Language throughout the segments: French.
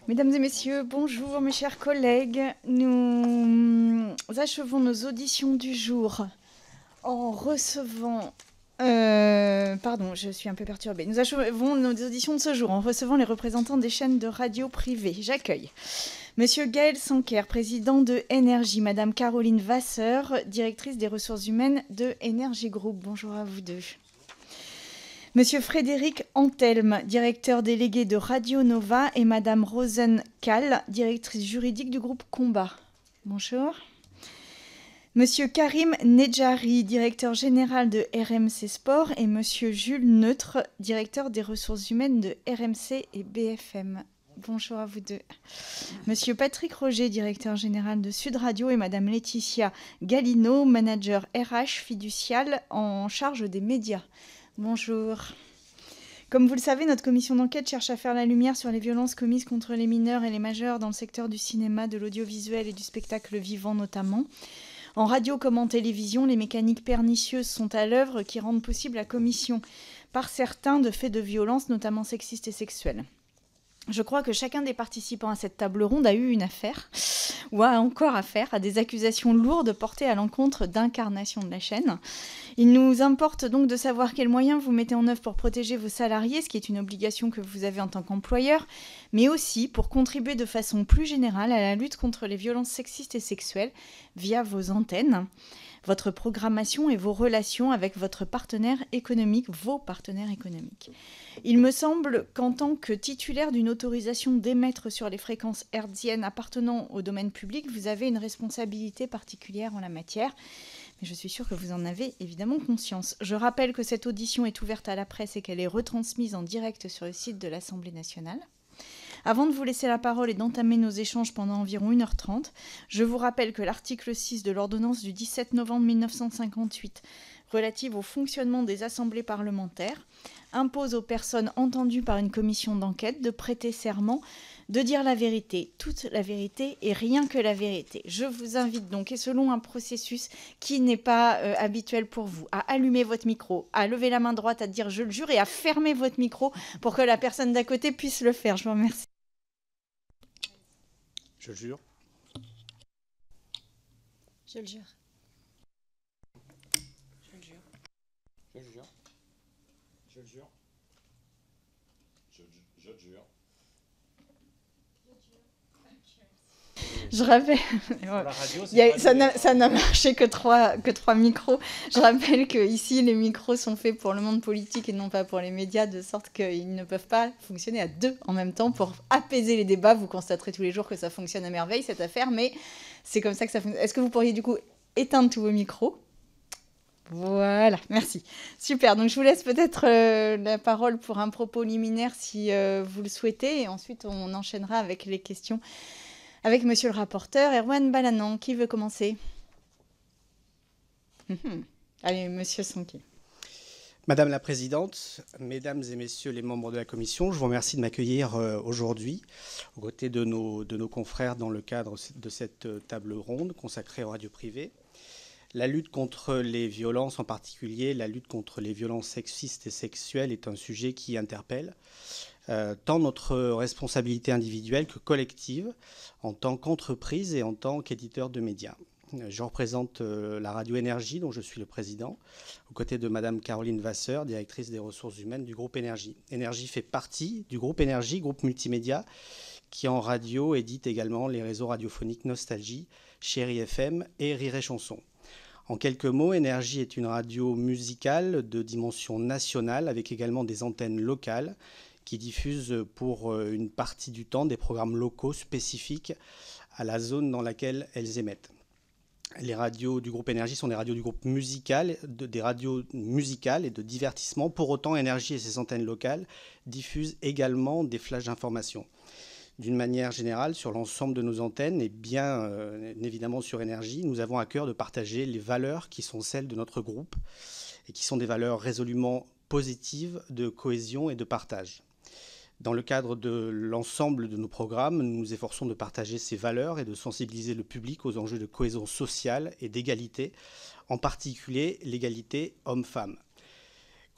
Mesdames et messieurs, bonjour mes chers collègues. Nous achevons nos auditions du jour en recevant... pardon, je suis un peu perturbée. Nous achevons nos auditions de ce jour en recevant les représentants des chaînes de radio privées. J'accueille Monsieur Gaël Sanquer, président de Énergie, Madame Caroline Vasseur, directrice des ressources humaines de Énergie Group. Bonjour à vous deux. Monsieur Frédéric Antelme, directeur délégué de Radio Nova, et Madame Rosen Kahl, directrice juridique du groupe Combat. Bonjour. Monsieur Karim Nedjari, directeur général de RMC Sport, et Monsieur Jules Neutre, directeur des ressources humaines de RMC et BFM. Bonjour à vous deux. Monsieur Patrick Roger, directeur général de Sud Radio, et Madame Laetitia Galino, manager RH fiducial en charge des médias. Bonjour. Comme vous le savez, notre commission d'enquête cherche à faire la lumière sur les violences commises contre les mineurs et les majeurs dans le secteur du cinéma, de l'audiovisuel et du spectacle vivant notamment. En radio comme en télévision, les mécaniques pernicieuses sont à l'œuvre qui rendent possible la commission par certains de faits de violence, notamment sexistes et sexuels. Je crois que chacun des participants à cette table ronde a eu une affaire, ou a encore affaire, à des accusations lourdes portées à l'encontre d'incarnations de la chaîne. Il nous importe donc de savoir quels moyens vous mettez en œuvre pour protéger vos salariés, ce qui est une obligation que vous avez en tant qu'employeur, mais aussi pour contribuer de façon plus générale à la lutte contre les violences sexistes et sexuelles via vos antennes, votre programmation et vos relations avec votre partenaire économique, vos partenaires économiques. Il me semble qu'en tant que titulaire d'une autorisation d'émettre sur les fréquences hertziennes appartenant au domaine public, vous avez une responsabilité particulière en la matière. Mais je suis sûre que vous en avez évidemment conscience. Je rappelle que cette audition est ouverte à la presse et qu'elle est retransmise en direct sur le site de l'Assemblée nationale. Avant de vous laisser la parole et d'entamer nos échanges pendant environ 1h30, je vous rappelle que l'article 6 de l'ordonnance du 17 novembre 1958 relative au fonctionnement des assemblées parlementaires impose aux personnes entendues par une commission d'enquête de prêter serment, de dire la vérité, toute la vérité et rien que la vérité. Je vous invite donc, et selon un processus qui n'est pas habituel pour vous, à allumer votre micro, à lever la main droite, à dire « je le jure » et à fermer votre micro pour que la personne d'à côté puisse le faire. Je vous remercie. Je le jure. Je le jure. Je le jure. Je le jure. Je le jure. Je le jure. Je rappelle, ça n'a marché que trois micros. Je rappelle que ici les micros sont faits pour le monde politique et non pas pour les médias, de sorte qu'ils ne peuvent pas fonctionner à deux en même temps pour apaiser les débats. Vous constaterez tous les jours que ça fonctionne à merveille cette affaire, mais c'est comme ça que ça fonctionne. Est-ce que vous pourriez du coup éteindre tous vos micros ? Voilà, merci. Super, donc je vous laisse peut-être la parole pour un propos liminaire si vous le souhaitez, et ensuite on enchaînera avec les questions avec monsieur le rapporteur. Erwan Balanan, qui veut commencer ? Allez, monsieur Sanquer. Madame la Présidente, Mesdames et Messieurs les membres de la Commission, je vous remercie de m'accueillir aujourd'hui aux côtés de nos confrères dans le cadre de cette table ronde consacrée aux radios privées. La lutte contre les violences, en particulier la lutte contre les violences sexistes et sexuelles, est un sujet qui interpelle tant notre responsabilité individuelle que collective en tant qu'entreprise et en tant qu'éditeur de médias. Je représente la radio Énergie, dont je suis le président, aux côtés de Madame Caroline Vasseur, directrice des ressources humaines du groupe Énergie. Énergie fait partie du groupe Énergie, groupe multimédia, qui en radio édite également les réseaux radiophoniques Nostalgie, Chérie FM et Rire et Chanson. En quelques mots, Énergie est une radio musicale de dimension nationale, avec également des antennes locales qui diffusent pour une partie du temps des programmes locaux spécifiques à la zone dans laquelle elles émettent. Les radios du groupe Énergie sont des radios du groupe musical, des radios musicales et de divertissement. Pour autant, Énergie et ses antennes locales diffusent également des flashs d'information. D'une manière générale, sur l'ensemble de nos antennes, et bien évidemment sur Énergie, nous avons à cœur de partager les valeurs qui sont celles de notre groupe et qui sont des valeurs résolument positives de cohésion et de partage. Dans le cadre de l'ensemble de nos programmes, nous nous efforçons de partager ces valeurs et de sensibiliser le public aux enjeux de cohésion sociale et d'égalité, en particulier l'égalité homme-femme.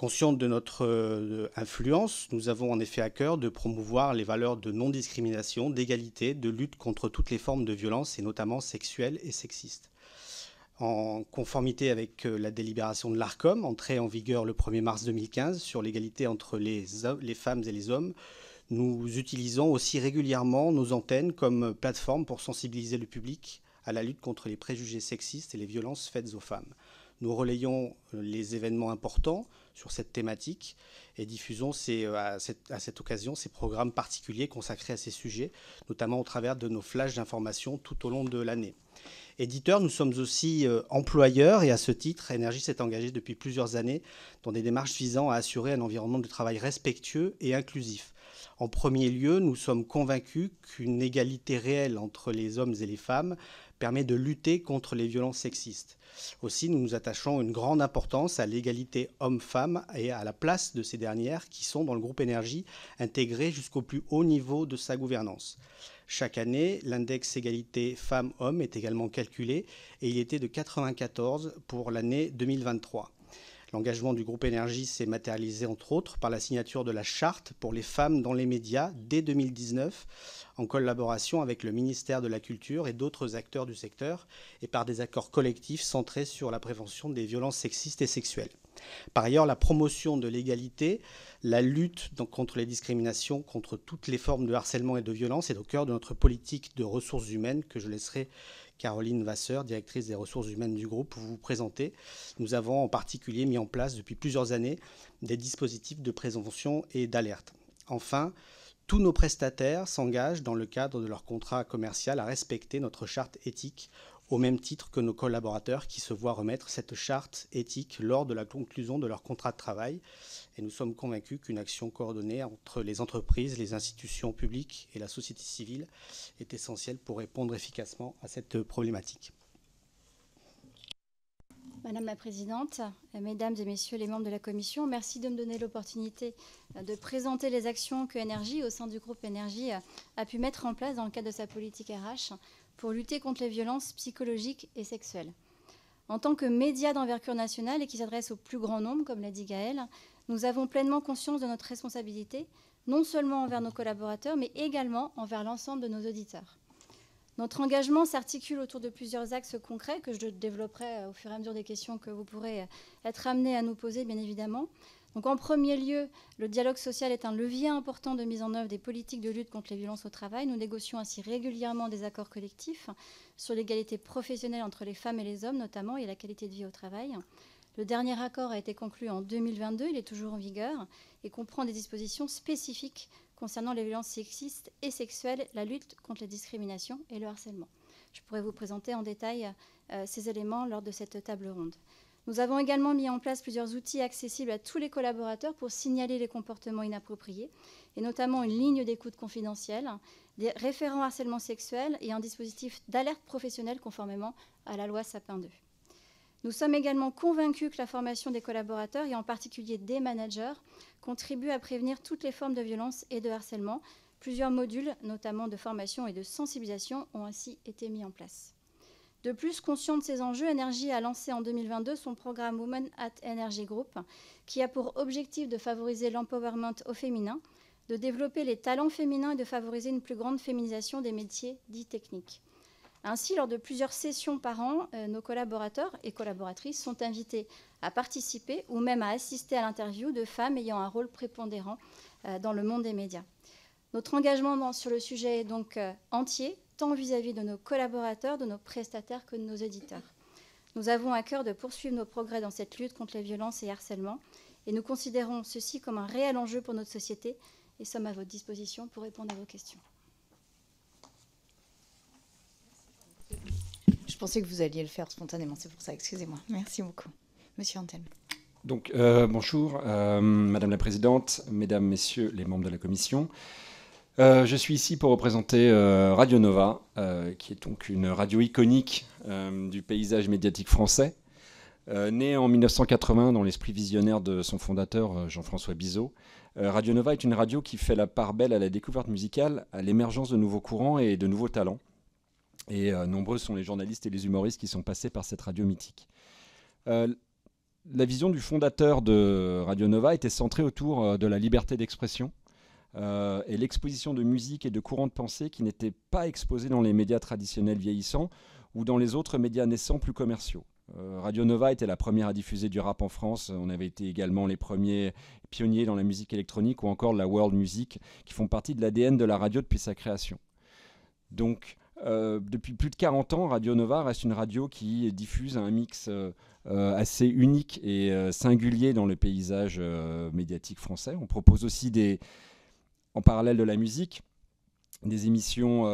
Consciente de notre influence, nous avons en effet à cœur de promouvoir les valeurs de non-discrimination, d'égalité, de lutte contre toutes les formes de violence, et notamment sexuelles et sexistes. En conformité avec la délibération de l'ARCOM, entrée en vigueur le 1er mars 2015 sur l'égalité entre les femmes et les hommes, nous utilisons aussi régulièrement nos antennes comme plateforme pour sensibiliser le public à la lutte contre les préjugés sexistes et les violences faites aux femmes. Nous relayons les événements importants sur cette thématique et diffusons à cette occasion ces programmes particuliers consacrés à ces sujets, notamment au travers de nos flashs d'information tout au long de l'année. Éditeurs, nous sommes aussi employeurs et à ce titre, Énergie s'est engagée depuis plusieurs années dans des démarches visant à assurer un environnement de travail respectueux et inclusif. En premier lieu, nous sommes convaincus qu'une égalité réelle entre les hommes et les femmes permet de lutter contre les violences sexistes. Aussi, nous nous attachons une grande importance à l'égalité homme-femme et à la place de ces dernières qui sont dans le groupe Énergie intégrées jusqu'au plus haut niveau de sa gouvernance. Chaque année, l'index égalité femmes-hommes est également calculé et il était de 94 pour l'année 2023. L'engagement du groupe Énergie s'est matérialisé entre autres par la signature de la charte pour les femmes dans les médias dès 2019 en collaboration avec le ministère de la Culture et d'autres acteurs du secteur et par des accords collectifs centrés sur la prévention des violences sexistes et sexuelles. Par ailleurs, la promotion de l'égalité, la lutte contre les discriminations, contre toutes les formes de harcèlement et de violence est au cœur de notre politique de ressources humaines que je laisserai Caroline Vasseur, directrice des ressources humaines du groupe, vous présenter. Nous avons en particulier mis en place depuis plusieurs années des dispositifs de prévention et d'alerte. Enfin, tous nos prestataires s'engagent dans le cadre de leur contrat commercial à respecter notre charte éthique au même titre que nos collaborateurs qui se voient remettre cette charte éthique lors de la conclusion de leur contrat de travail. Et nous sommes convaincus qu'une action coordonnée entre les entreprises, les institutions publiques et la société civile est essentielle pour répondre efficacement à cette problématique. Madame la Présidente, Mesdames et Messieurs les membres de la Commission, merci de me donner l'opportunité de présenter les actions que Énergie, au sein du groupe Énergie, a pu mettre en place dans le cadre de sa politique RH pour lutter contre les violences psychologiques et sexuelles. En tant que média d'envergure nationale et qui s'adresse au plus grand nombre, comme l'a dit Gaëlle, nous avons pleinement conscience de notre responsabilité, non seulement envers nos collaborateurs, mais également envers l'ensemble de nos auditeurs. Notre engagement s'articule autour de plusieurs axes concrets que je développerai au fur et à mesure des questions que vous pourrez être amenés à nous poser, bien évidemment. Donc, en premier lieu, le dialogue social est un levier important de mise en œuvre des politiques de lutte contre les violences au travail. Nous négocions ainsi régulièrement des accords collectifs sur l'égalité professionnelle entre les femmes et les hommes, notamment, et la qualité de vie au travail. Le dernier accord a été conclu en 2022, il est toujours en vigueur et comprend des dispositions spécifiques concernant les violences sexistes et sexuelles, la lutte contre les discriminations et le harcèlement. Je pourrais vous présenter en détail ces éléments lors de cette table ronde. Nous avons également mis en place plusieurs outils accessibles à tous les collaborateurs pour signaler les comportements inappropriés, et notamment une ligne d'écoute confidentielle, des référents harcèlement sexuel et un dispositif d'alerte professionnelle conformément à la loi Sapin 2. Nous sommes également convaincus que la formation des collaborateurs, et en particulier des managers, contribue à prévenir toutes les formes de violence et de harcèlement. Plusieurs modules, notamment de formation et de sensibilisation, ont ainsi été mis en place. De plus, conscient de ces enjeux, Énergie a lancé en 2022 son programme Women at Energy Group, qui a pour objectif de favoriser l'empowerment au féminin, de développer les talents féminins et de favoriser une plus grande féminisation des métiers dits techniques. Ainsi, lors de plusieurs sessions par an, nos collaborateurs et collaboratrices sont invités à participer ou même à assister à l'interview de femmes ayant un rôle prépondérant dans le monde des médias. Notre engagement sur le sujet est donc entier, tant vis-à-vis de nos collaborateurs, de nos prestataires que de nos éditeurs. Nous avons à cœur de poursuivre nos progrès dans cette lutte contre les violences et harcèlements, et nous considérons ceci comme un réel enjeu pour notre société et sommes à votre disposition pour répondre à vos questions. Je pensais que vous alliez le faire spontanément, c'est pour ça, excusez-moi. Merci beaucoup. Monsieur Antelme. Donc, bonjour, Madame la Présidente, Mesdames, Messieurs les membres de la Commission. Je suis ici pour représenter Radio Nova, qui est donc une radio iconique du paysage médiatique français, née en 1980 dans l'esprit visionnaire de son fondateur Jean-François Bizot. Radio Nova est une radio qui fait la part belle à la découverte musicale, à l'émergence de nouveaux courants et de nouveaux talents. Et nombreux sont les journalistes et les humoristes qui sont passés par cette radio mythique. la vision du fondateur de Radio Nova était centrée autour de la liberté d'expression et l'exposition de musique et de courants de pensée qui n'étaient pas exposés dans les médias traditionnels vieillissants ou dans les autres médias naissants plus commerciaux. Radio Nova était la première à diffuser du rap en France. On avait été également les premiers pionniers dans la musique électronique ou encore la world music, qui font partie de l'ADN de la radio depuis sa création. Donc, depuis plus de 40 ans, Radio Nova reste une radio qui diffuse un mix assez unique et singulier dans le paysage médiatique français. On propose aussi en parallèle de la musique, des émissions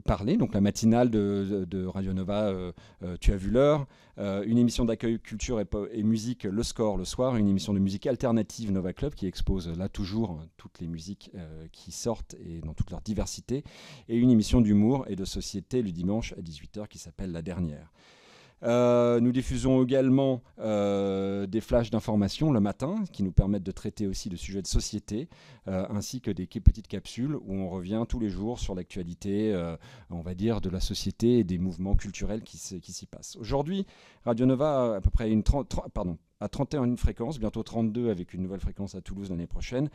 parlées, donc la matinale de Radio Nova, Tu as vu l'heure, une émission d'accueil culture et musique, Le Score, le soir, une émission de musique alternative Nova Club qui expose là toujours toutes les musiques qui sortent et dans toute leur diversité, et une émission d'humour et de société le dimanche à 18h qui s'appelle La Dernière. Nous diffusons également des flashs d'information le matin qui nous permettent de traiter aussi de sujets de société ainsi que des petites capsules où on revient tous les jours sur l'actualité, on va dire, de la société et des mouvements culturels qui s'y passent. Aujourd'hui, Radio Nova a à peu près à 31 fréquences, bientôt 32 avec une nouvelle fréquence à Toulouse l'année prochaine,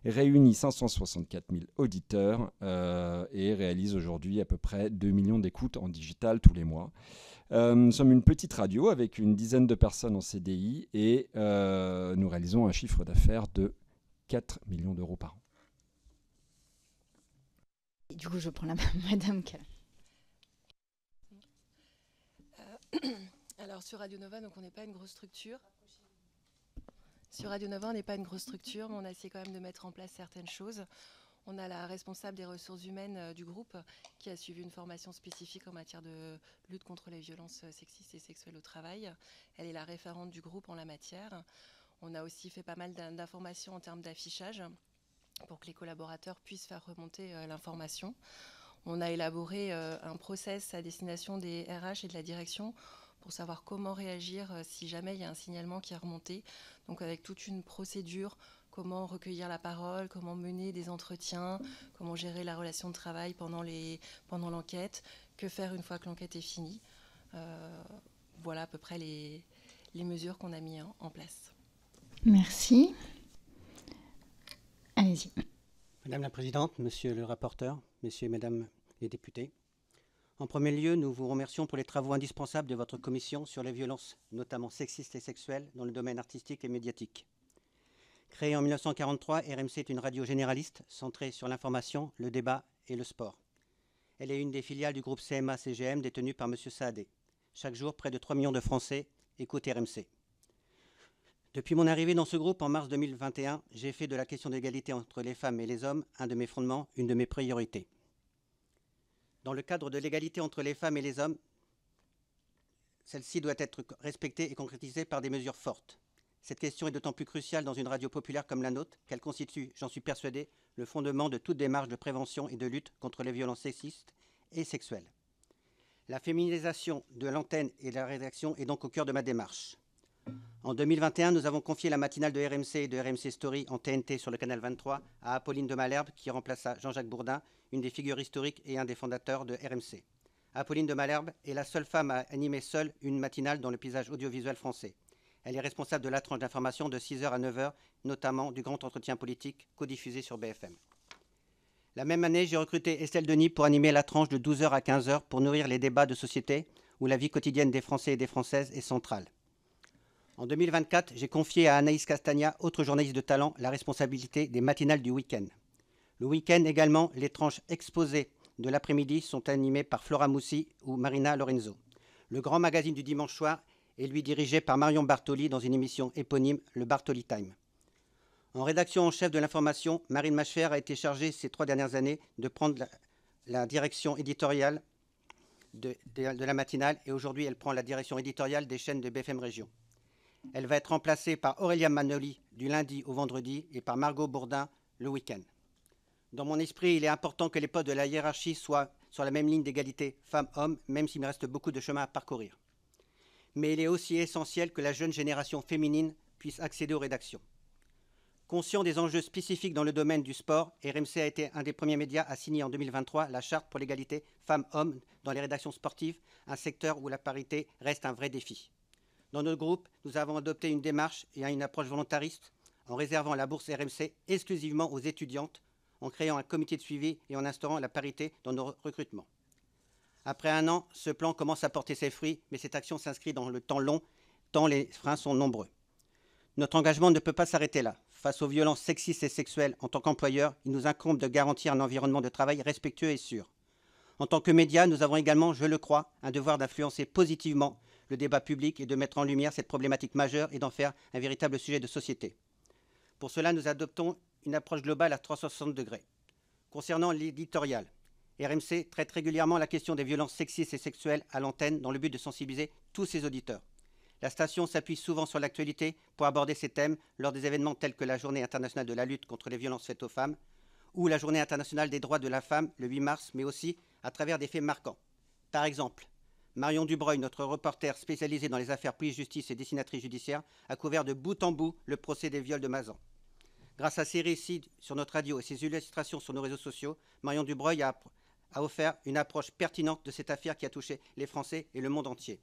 réunit 564 000 auditeurs et réalise aujourd'hui à peu près 2 millions d'écoutes en digital tous les mois. Nous sommes une petite radio avec une dizaine de personnes en CDI et nous réalisons un chiffre d'affaires de 4 millions d'euros par an. Et du coup, je prends la main, Madame Cala. Alors sur Radio Nova, donc on n'est pas une grosse structure. Sur Radio Nova, on n'est pas une grosse structure, mais on a essayé quand même de mettre en place certaines choses. On a la responsable des ressources humaines du groupe qui a suivi une formation spécifique en matière de lutte contre les violences sexistes et sexuelles au travail. Elle est la référente du groupe en la matière. On a aussi fait pas mal d'informations en termes d'affichage pour que les collaborateurs puissent faire remonter l'information. On a élaboré un process à destination des RH et de la direction pour savoir comment réagir si jamais il y a un signalement qui est remonté. Donc avec toute une procédure, comment recueillir la parole, comment mener des entretiens, comment gérer la relation de travail pendant l'enquête, que faire une fois que l'enquête est finie. Voilà à peu près les mesures qu'on a mis en place. Merci. Allez-y. Madame la Présidente, Monsieur le rapporteur, Messieurs et Mesdames les députés, en premier lieu, nous vous remercions pour les travaux indispensables de votre commission sur les violences, notamment sexistes et sexuelles, dans le domaine artistique et médiatique. Créée en 1943, RMC est une radio généraliste centrée sur l'information, le débat et le sport. Elle est une des filiales du groupe CMA-CGM détenu par M. Saadé. Chaque jour, près de 3 millions de Français écoutent RMC. Depuis mon arrivée dans ce groupe en mars 2021, j'ai fait de la question d'égalité entre les femmes et les hommes un de mes fondements, une de mes priorités. Dans le cadre de l'égalité entre les femmes et les hommes, celle-ci doit être respectée et concrétisée par des mesures fortes. Cette question est d'autant plus cruciale dans une radio populaire comme la nôtre qu'elle constitue, j'en suis persuadé, le fondement de toute démarche de prévention et de lutte contre les violences sexistes et sexuelles. La féminisation de l'antenne et de la rédaction est donc au cœur de ma démarche. En 2021, nous avons confié la matinale de RMC et de RMC Story en TNT sur le canal 23 à Apolline de Malherbe qui remplaça Jean-Jacques Bourdin, une des figures historiques et un des fondateurs de RMC. Apolline de Malherbe est la seule femme à animer seule une matinale dans le paysage audiovisuel français. Elle est responsable de la tranche d'information de 6h à 9h, notamment du grand entretien politique codiffusé sur BFM. La même année, j'ai recruté Estelle Denis pour animer la tranche de 12h à 15h pour nourrir les débats de société où la vie quotidienne des Français et des Françaises est centrale. En 2024, j'ai confié à Anaïs Castagna, autre journaliste de talent, la responsabilité des matinales du week-end. Le week-end également, les tranches exposées de l'après-midi sont animées par Flora Moussi ou Marina Lorenzo. Le grand magazine du dimanche soir est lui dirigé par Marion Bartoli dans une émission éponyme, le Bartoli Time. En rédaction en chef de l'information, Marine Machefer a été chargée ces 3 dernières années de prendre la direction éditoriale de la matinale et aujourd'hui elle prend la direction éditoriale des chaînes de BFM Région. Elle va être remplacée par Aurélia Manoli du lundi au vendredi et par Margot Bourdin le week-end. Dans mon esprit, il est important que les postes de la hiérarchie soient sur la même ligne d'égalité femmes-hommes, même s'il me reste beaucoup de chemin à parcourir. Mais il est aussi essentiel que la jeune génération féminine puisse accéder aux rédactions. Conscient des enjeux spécifiques dans le domaine du sport, RMC a été un des premiers médias à signer en 2023 la charte pour l'égalité femmes-hommes dans les rédactions sportives, un secteur où la parité reste un vrai défi. Dans notre groupe, nous avons adopté une démarche et une approche volontariste en réservant la bourse RMC exclusivement aux étudiantes, en créant un comité de suivi et en instaurant la parité dans nos recrutements. Après un an, ce plan commence à porter ses fruits, mais cette action s'inscrit dans le temps long, tant les freins sont nombreux. Notre engagement ne peut pas s'arrêter là. Face aux violences sexistes et sexuelles, en tant qu'employeur, il nous incombe de garantir un environnement de travail respectueux et sûr. En tant que médias, nous avons également, je le crois, un devoir d'influencer positivement le débat public et de mettre en lumière cette problématique majeure et d'en faire un véritable sujet de société. Pour cela, nous adoptons une approche globale à 360 degrés. Concernant l'éditorial, RMC traite régulièrement la question des violences sexistes et sexuelles à l'antenne dans le but de sensibiliser tous ses auditeurs. La station s'appuie souvent sur l'actualité pour aborder ces thèmes lors des événements tels que la Journée internationale de la lutte contre les violences faites aux femmes ou la Journée internationale des droits de la femme le 8 mars, mais aussi à travers des faits marquants. Par exemple, Marion Dubreuil, notre reporter spécialisée dans les affaires police-justice et dessinatrice judiciaire, a couvert de bout en bout le procès des viols de Mazan. Grâce à ses récits sur notre radio et ses illustrations sur nos réseaux sociaux, Marion Dubreuil a offert une approche pertinente de cette affaire qui a touché les Français et le monde entier.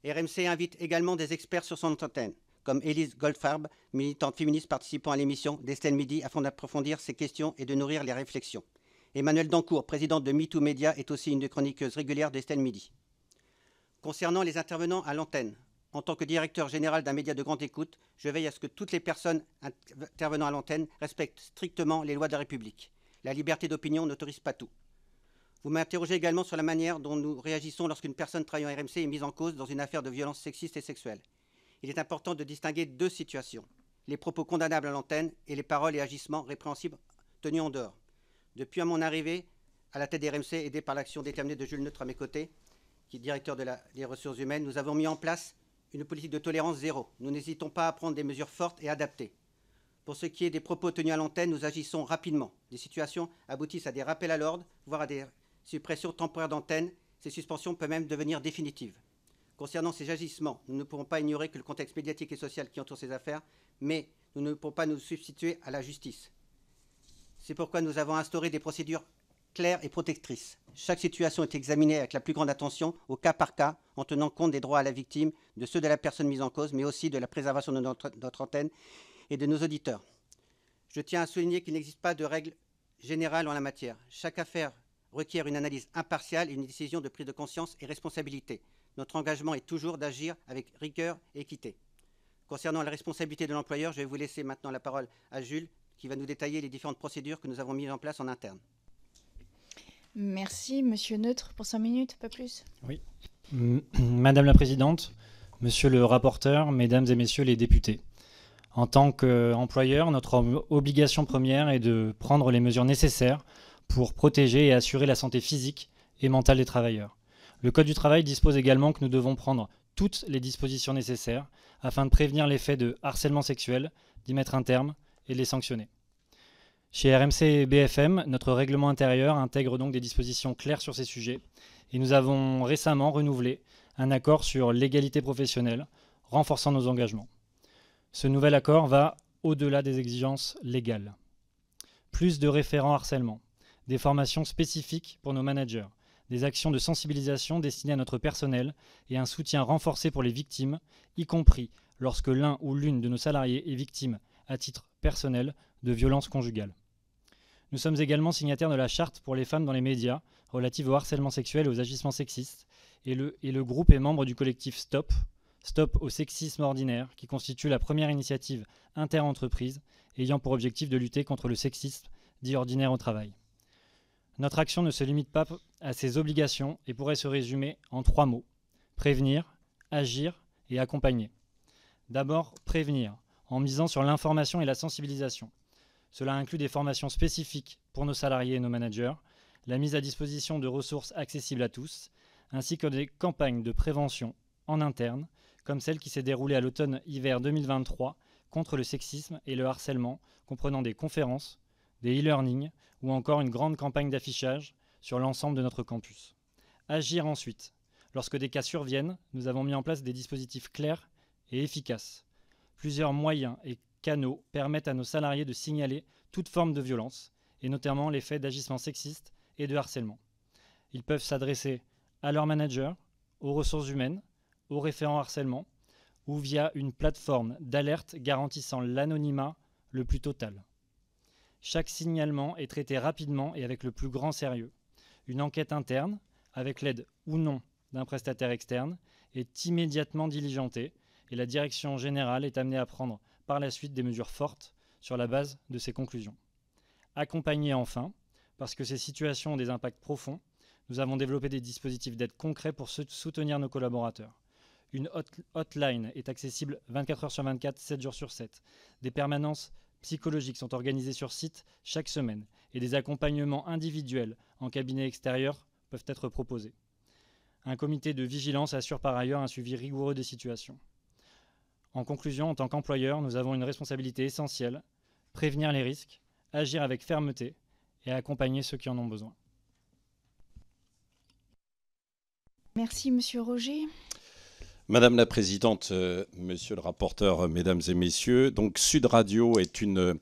RMC invite également des experts sur son antenne, comme Élise Goldfarb, militante féministe participant à l'émission d'Estelle Midi, afin d'approfondir ces questions et de nourrir les réflexions. Emmanuelle Dancourt, présidente de MeToo Média, est aussi une des chroniqueuses régulières d'Estelle Midi. Concernant les intervenants à l'antenne, en tant que directeur général d'un média de grande écoute, je veille à ce que toutes les personnes intervenant à l'antenne respectent strictement les lois de la République. La liberté d'opinion n'autorise pas tout. Vous m'interrogez également sur la manière dont nous réagissons lorsqu'une personne travaillant en RMC est mise en cause dans une affaire de violence sexiste et sexuelle. Il est important de distinguer deux situations, les propos condamnables à l'antenne et les paroles et agissements répréhensibles tenus en dehors. Depuis mon arrivée à la tête des RMC, aidé par l'action déterminée de Jules Neutre à mes côtés, qui est directeur des ressources humaines, nous avons mis en place une politique de tolérance zéro. Nous n'hésitons pas à prendre des mesures fortes et adaptées. Pour ce qui est des propos tenus à l'antenne, nous agissons rapidement. Des situations aboutissent à des rappels à l'ordre, voire à des suppressions temporaires d'antenne. Ces suspensions peuvent même devenir définitives. Concernant ces agissements, nous ne pourrons pas ignorer que le contexte médiatique et social qui entoure ces affaires, mais nous ne pourrons pas nous substituer à la justice. C'est pourquoi nous avons instauré des procédures claires et protectrices. Chaque situation est examinée avec la plus grande attention, au cas par cas, en tenant compte des droits à la victime, de ceux de la personne mise en cause, mais aussi de la préservation de notre antenne et de nos auditeurs. Je tiens à souligner qu'il n'existe pas de règle générale en la matière. Chaque affaire requiert une analyse impartiale et une décision de prise de conscience et responsabilité. Notre engagement est toujours d'agir avec rigueur et équité. Concernant la responsabilité de l'employeur, je vais vous laisser maintenant la parole à Jules, qui va nous détailler les différentes procédures que nous avons mises en place en interne. Merci, Monsieur Neutre, pour 5 minutes, pas plus. Oui. Madame la Présidente, Monsieur le rapporteur, Mesdames et Messieurs les députés. En tant qu'employeur, notre obligation première est de prendre les mesures nécessaires pour protéger et assurer la santé physique et mentale des travailleurs. Le Code du travail dispose également que nous devons prendre toutes les dispositions nécessaires afin de prévenir les faits de harcèlement sexuel, d'y mettre un terme et de les sanctionner. Chez RMC et BFM, notre règlement intérieur intègre donc des dispositions claires sur ces sujets et nous avons récemment renouvelé un accord sur l'égalité professionnelle, renforçant nos engagements. Ce nouvel accord va au-delà des exigences légales. Plus de référents harcèlement, des formations spécifiques pour nos managers, des actions de sensibilisation destinées à notre personnel et un soutien renforcé pour les victimes, y compris lorsque l'un ou l'une de nos salariés est victime, à titre personnel, de violences conjugales. Nous sommes également signataires de la charte pour les femmes dans les médias relative au harcèlement sexuel et aux agissements sexistes, et le groupe est membre du collectif Stop au sexisme ordinaire, qui constitue la première initiative inter-entreprise ayant pour objectif de lutter contre le sexisme dit ordinaire au travail. Notre action ne se limite pas à ces obligations et pourrait se résumer en 3 mots: prévenir, agir et accompagner. D'abord, prévenir, en misant sur l'information et la sensibilisation. Cela inclut des formations spécifiques pour nos salariés et nos managers, la mise à disposition de ressources accessibles à tous, ainsi que des campagnes de prévention en interne, comme celle qui s'est déroulée à l'automne-hiver 2023 contre le sexisme et le harcèlement, comprenant des conférences, des e-learning ou encore une grande campagne d'affichage sur l'ensemble de notre campus. Agir ensuite. Lorsque des cas surviennent, nous avons mis en place des dispositifs clairs et efficaces. Plusieurs moyens et canaux permettent à nos salariés de signaler toute forme de violence, et notamment les faits d'agissements sexistes et de harcèlement. Ils peuvent s'adresser à leur manager, aux ressources humaines, au référent harcèlement ou via une plateforme d'alerte garantissant l'anonymat le plus total. Chaque signalement est traité rapidement et avec le plus grand sérieux. Une enquête interne, avec l'aide ou non d'un prestataire externe, est immédiatement diligentée et la direction générale est amenée à prendre par la suite des mesures fortes sur la base de ces conclusions. Accompagner enfin, parce que ces situations ont des impacts profonds, nous avons développé des dispositifs d'aide concrets pour soutenir nos collaborateurs. Une hotline est accessible 24 heures sur 24, 7 jours sur 7. Des permanences psychologiques sont organisées sur site chaque semaine et des accompagnements individuels en cabinet extérieur peuvent être proposés. Un comité de vigilance assure par ailleurs un suivi rigoureux des situations. En conclusion, en tant qu'employeur, nous avons une responsabilité essentielle, prévenir les risques, agir avec fermeté et accompagner ceux qui en ont besoin. Merci, Monsieur Roger. Madame la Présidente, Monsieur le rapporteur, Mesdames et Messieurs, donc Sud Radio est une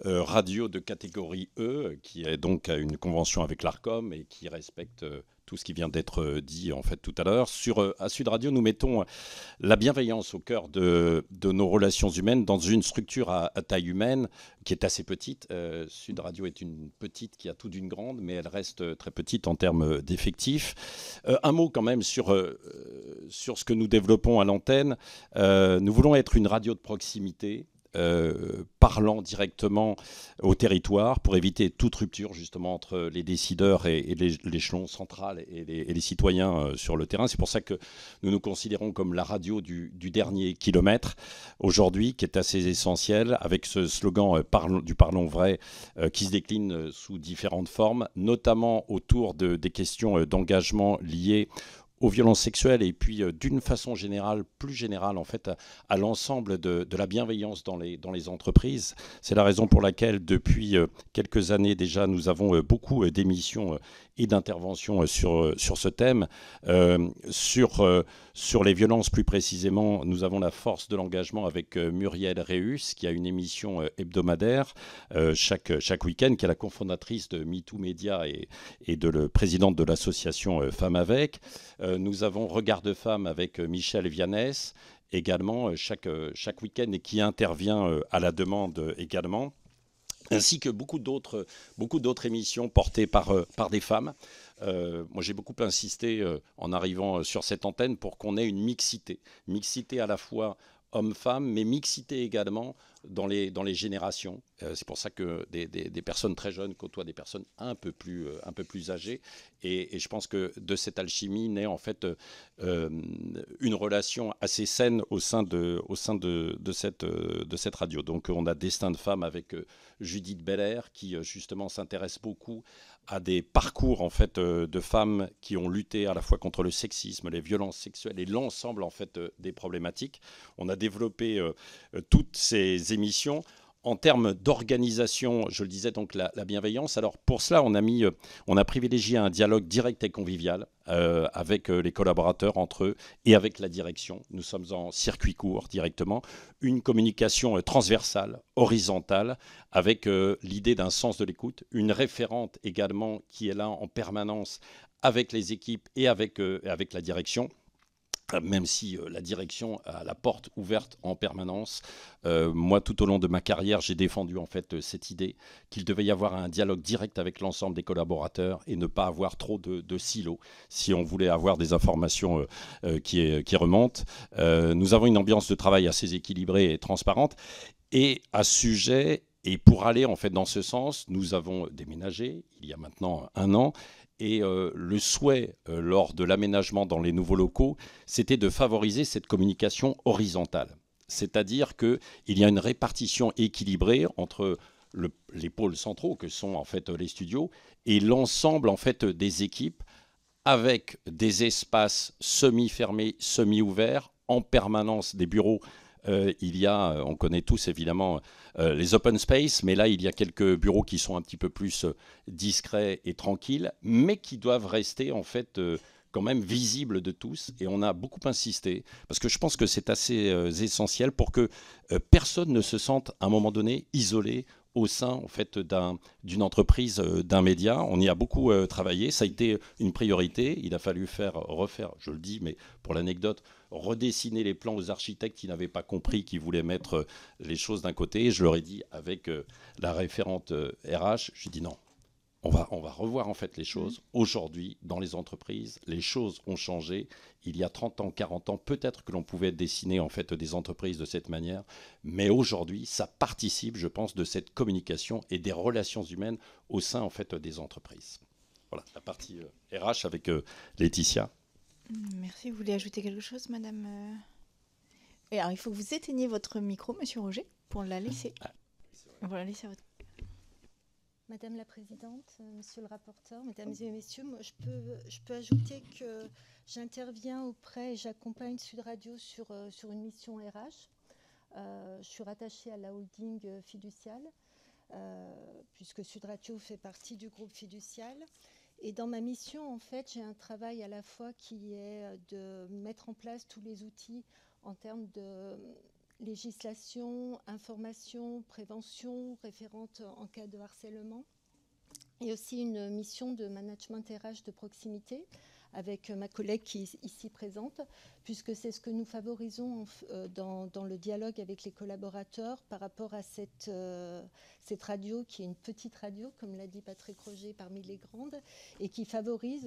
radio de catégorie E qui est donc à une convention avec l'ARCOM et qui respecte tout ce qui vient d'être dit en fait tout à l'heure. À Sud Radio, nous mettons la bienveillance au cœur de nos relations humaines dans une structure à taille humaine qui est assez petite. Sud Radio est une petite qui a tout d'une grande, mais elle reste très petite en termes d'effectifs. Un mot quand même sur ce que nous développons à l'antenne. Nous voulons être une radio de proximité. Parlant directement au territoire pour éviter toute rupture justement entre les décideurs et l'échelon central et les citoyens sur le terrain. C'est pour ça que nous nous considérons comme la radio du dernier kilomètre aujourd'hui, qui est assez essentiel, avec ce slogan du parlons vrai qui se décline sous différentes formes, notamment autour des questions d'engagement liées aux violences sexuelles et puis d'une façon générale, plus générale en fait, à l'ensemble de la bienveillance dans les entreprises. C'est la raison pour laquelle depuis quelques années déjà, nous avons beaucoup d'émissions et d'interventions sur ce thème. Sur les violences plus précisément, nous avons la force de l'engagement avec Muriel Réus, qui a une émission hebdomadaire chaque week-end, qui est la cofondatrice de MeToo Média et présidente de l'association Femmes Avec. Nous avons Regard de Femmes avec Michel Vianès, également chaque week-end, et qui intervient à la demande également, ainsi que beaucoup d'autres émissions portées par des femmes. Moi, j'ai beaucoup insisté en arrivant sur cette antenne pour qu'on ait une mixité à la fois hommes-femmes, mais mixité également dans les générations. C'est pour ça que des personnes très jeunes côtoient des personnes un peu plus âgées. Et je pense que de cette alchimie naît en fait une relation assez saine au sein de cette radio. Donc on a Destin de femmes avec Judith Belair qui justement s'intéresse beaucoup à des parcours en fait de femmes qui ont lutté à la fois contre le sexisme, les violences sexuelles et l'ensemble en fait des problématiques. On a développé toutes ces émissions. En termes d'organisation, je le disais, donc la bienveillance. Alors pour cela, on a privilégié un dialogue direct et convivial avec les collaborateurs entre eux et avec la direction. Nous sommes en circuit court directement. Une communication transversale, horizontale, avec l'idée d'un sens de l'écoute. Une référente également qui est là en permanence avec les équipes et avec la direction. Même si la direction a la porte ouverte en permanence. Moi, tout au long de ma carrière, j'ai défendu en fait cette idée qu'il devait y avoir un dialogue direct avec l'ensemble des collaborateurs et ne pas avoir trop de silos si on voulait avoir des informations qui remontent. Nous avons une ambiance de travail assez équilibrée et transparente. Et à ce sujet, et pour aller en fait dans ce sens, nous avons déménagé il y a maintenant 1 an. Et le souhait, lors de l'aménagement dans les nouveaux locaux, c'était de favoriser cette communication horizontale. C'est-à-dire qu'il y a une répartition équilibrée entre les pôles centraux, que sont en fait les studios, et l'ensemble en fait des équipes, avec des espaces semi-fermés, semi-ouverts, en permanence des bureaux. On connaît tous évidemment les open space, mais là il y a quelques bureaux qui sont un petit peu plus discrets et tranquilles, mais qui doivent rester en fait quand même visibles de tous. Et on a beaucoup insisté, parce que je pense que c'est assez essentiel pour que personne ne se sente à un moment donné isolé au sein en fait d'une entreprise, d'un média. On y a beaucoup travaillé, ça a été une priorité. Il a fallu refaire, je le dis, mais pour l'anecdote, redessiner les plans aux architectes qui n'avaient pas compris, qui voulaient mettre les choses d'un côté. Et je leur ai dit, avec la référente RH, j'ai dit non. On va revoir en fait les choses. Aujourd'hui, dans les entreprises, les choses ont changé. Il y a 30 ans, 40 ans, peut-être que l'on pouvait dessiner en fait des entreprises de cette manière. Mais aujourd'hui, ça participe, je pense, de cette communication et des relations humaines au sein en fait des entreprises. Voilà, la partie RH avec Laetitia. Merci. Vous voulez ajouter quelque chose, madame Et alors, il faut que vous éteigniez votre micro, monsieur Roger, pour la laisser. Pour la laisser à votre... Madame la Présidente, Monsieur le rapporteur, Mesdames et Messieurs, moi je peux ajouter que j'interviens auprès et j'accompagne Sud Radio sur une mission RH. Je suis rattachée à la holding fiduciale, puisque Sud Radio fait partie du groupe fiducial. Et dans ma mission, en fait, j'ai un travail à la fois qui est de mettre en place tous les outils en termes de législation, information, prévention, référente en cas de harcèlement, et aussi une mission de management RH de proximité avec ma collègue qui est ici présente, puisque c'est ce que nous favorisons dans le dialogue avec les collaborateurs par rapport à cette radio qui est une petite radio, comme l'a dit Patrick Roger, parmi les grandes, et qui favorise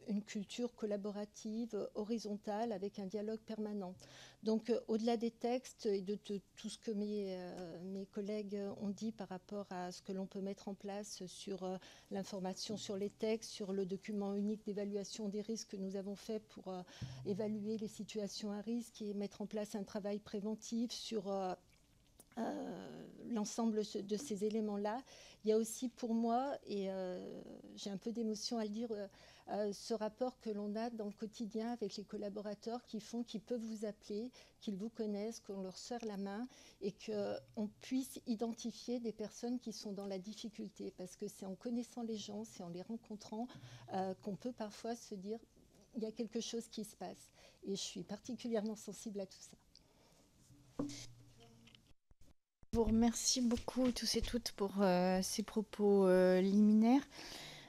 une culture collaborative, horizontale, avec un dialogue permanent. Donc au-delà des textes et de tout ce que mes collègues ont dit par rapport à ce que l'on peut mettre en place sur l'information sur les textes, sur le document unique d'évaluation des risques que nous avons fait pour évaluer les situations à risque et mettre en place un travail préventif sur l'ensemble de ces éléments-là. Il y a aussi pour moi, et j'ai un peu d'émotion à le dire, ce rapport que l'on a dans le quotidien avec les collaborateurs qui peuvent vous appeler, qu'ils vous connaissent, qu'on leur serre la main et qu'on puisse identifier des personnes qui sont dans la difficulté. Parce que c'est en connaissant les gens, c'est en les rencontrant qu'on peut parfois se dire il y a quelque chose qui se passe. Et je suis particulièrement sensible à tout ça. Je vous remercie beaucoup tous et toutes pour ces propos liminaires.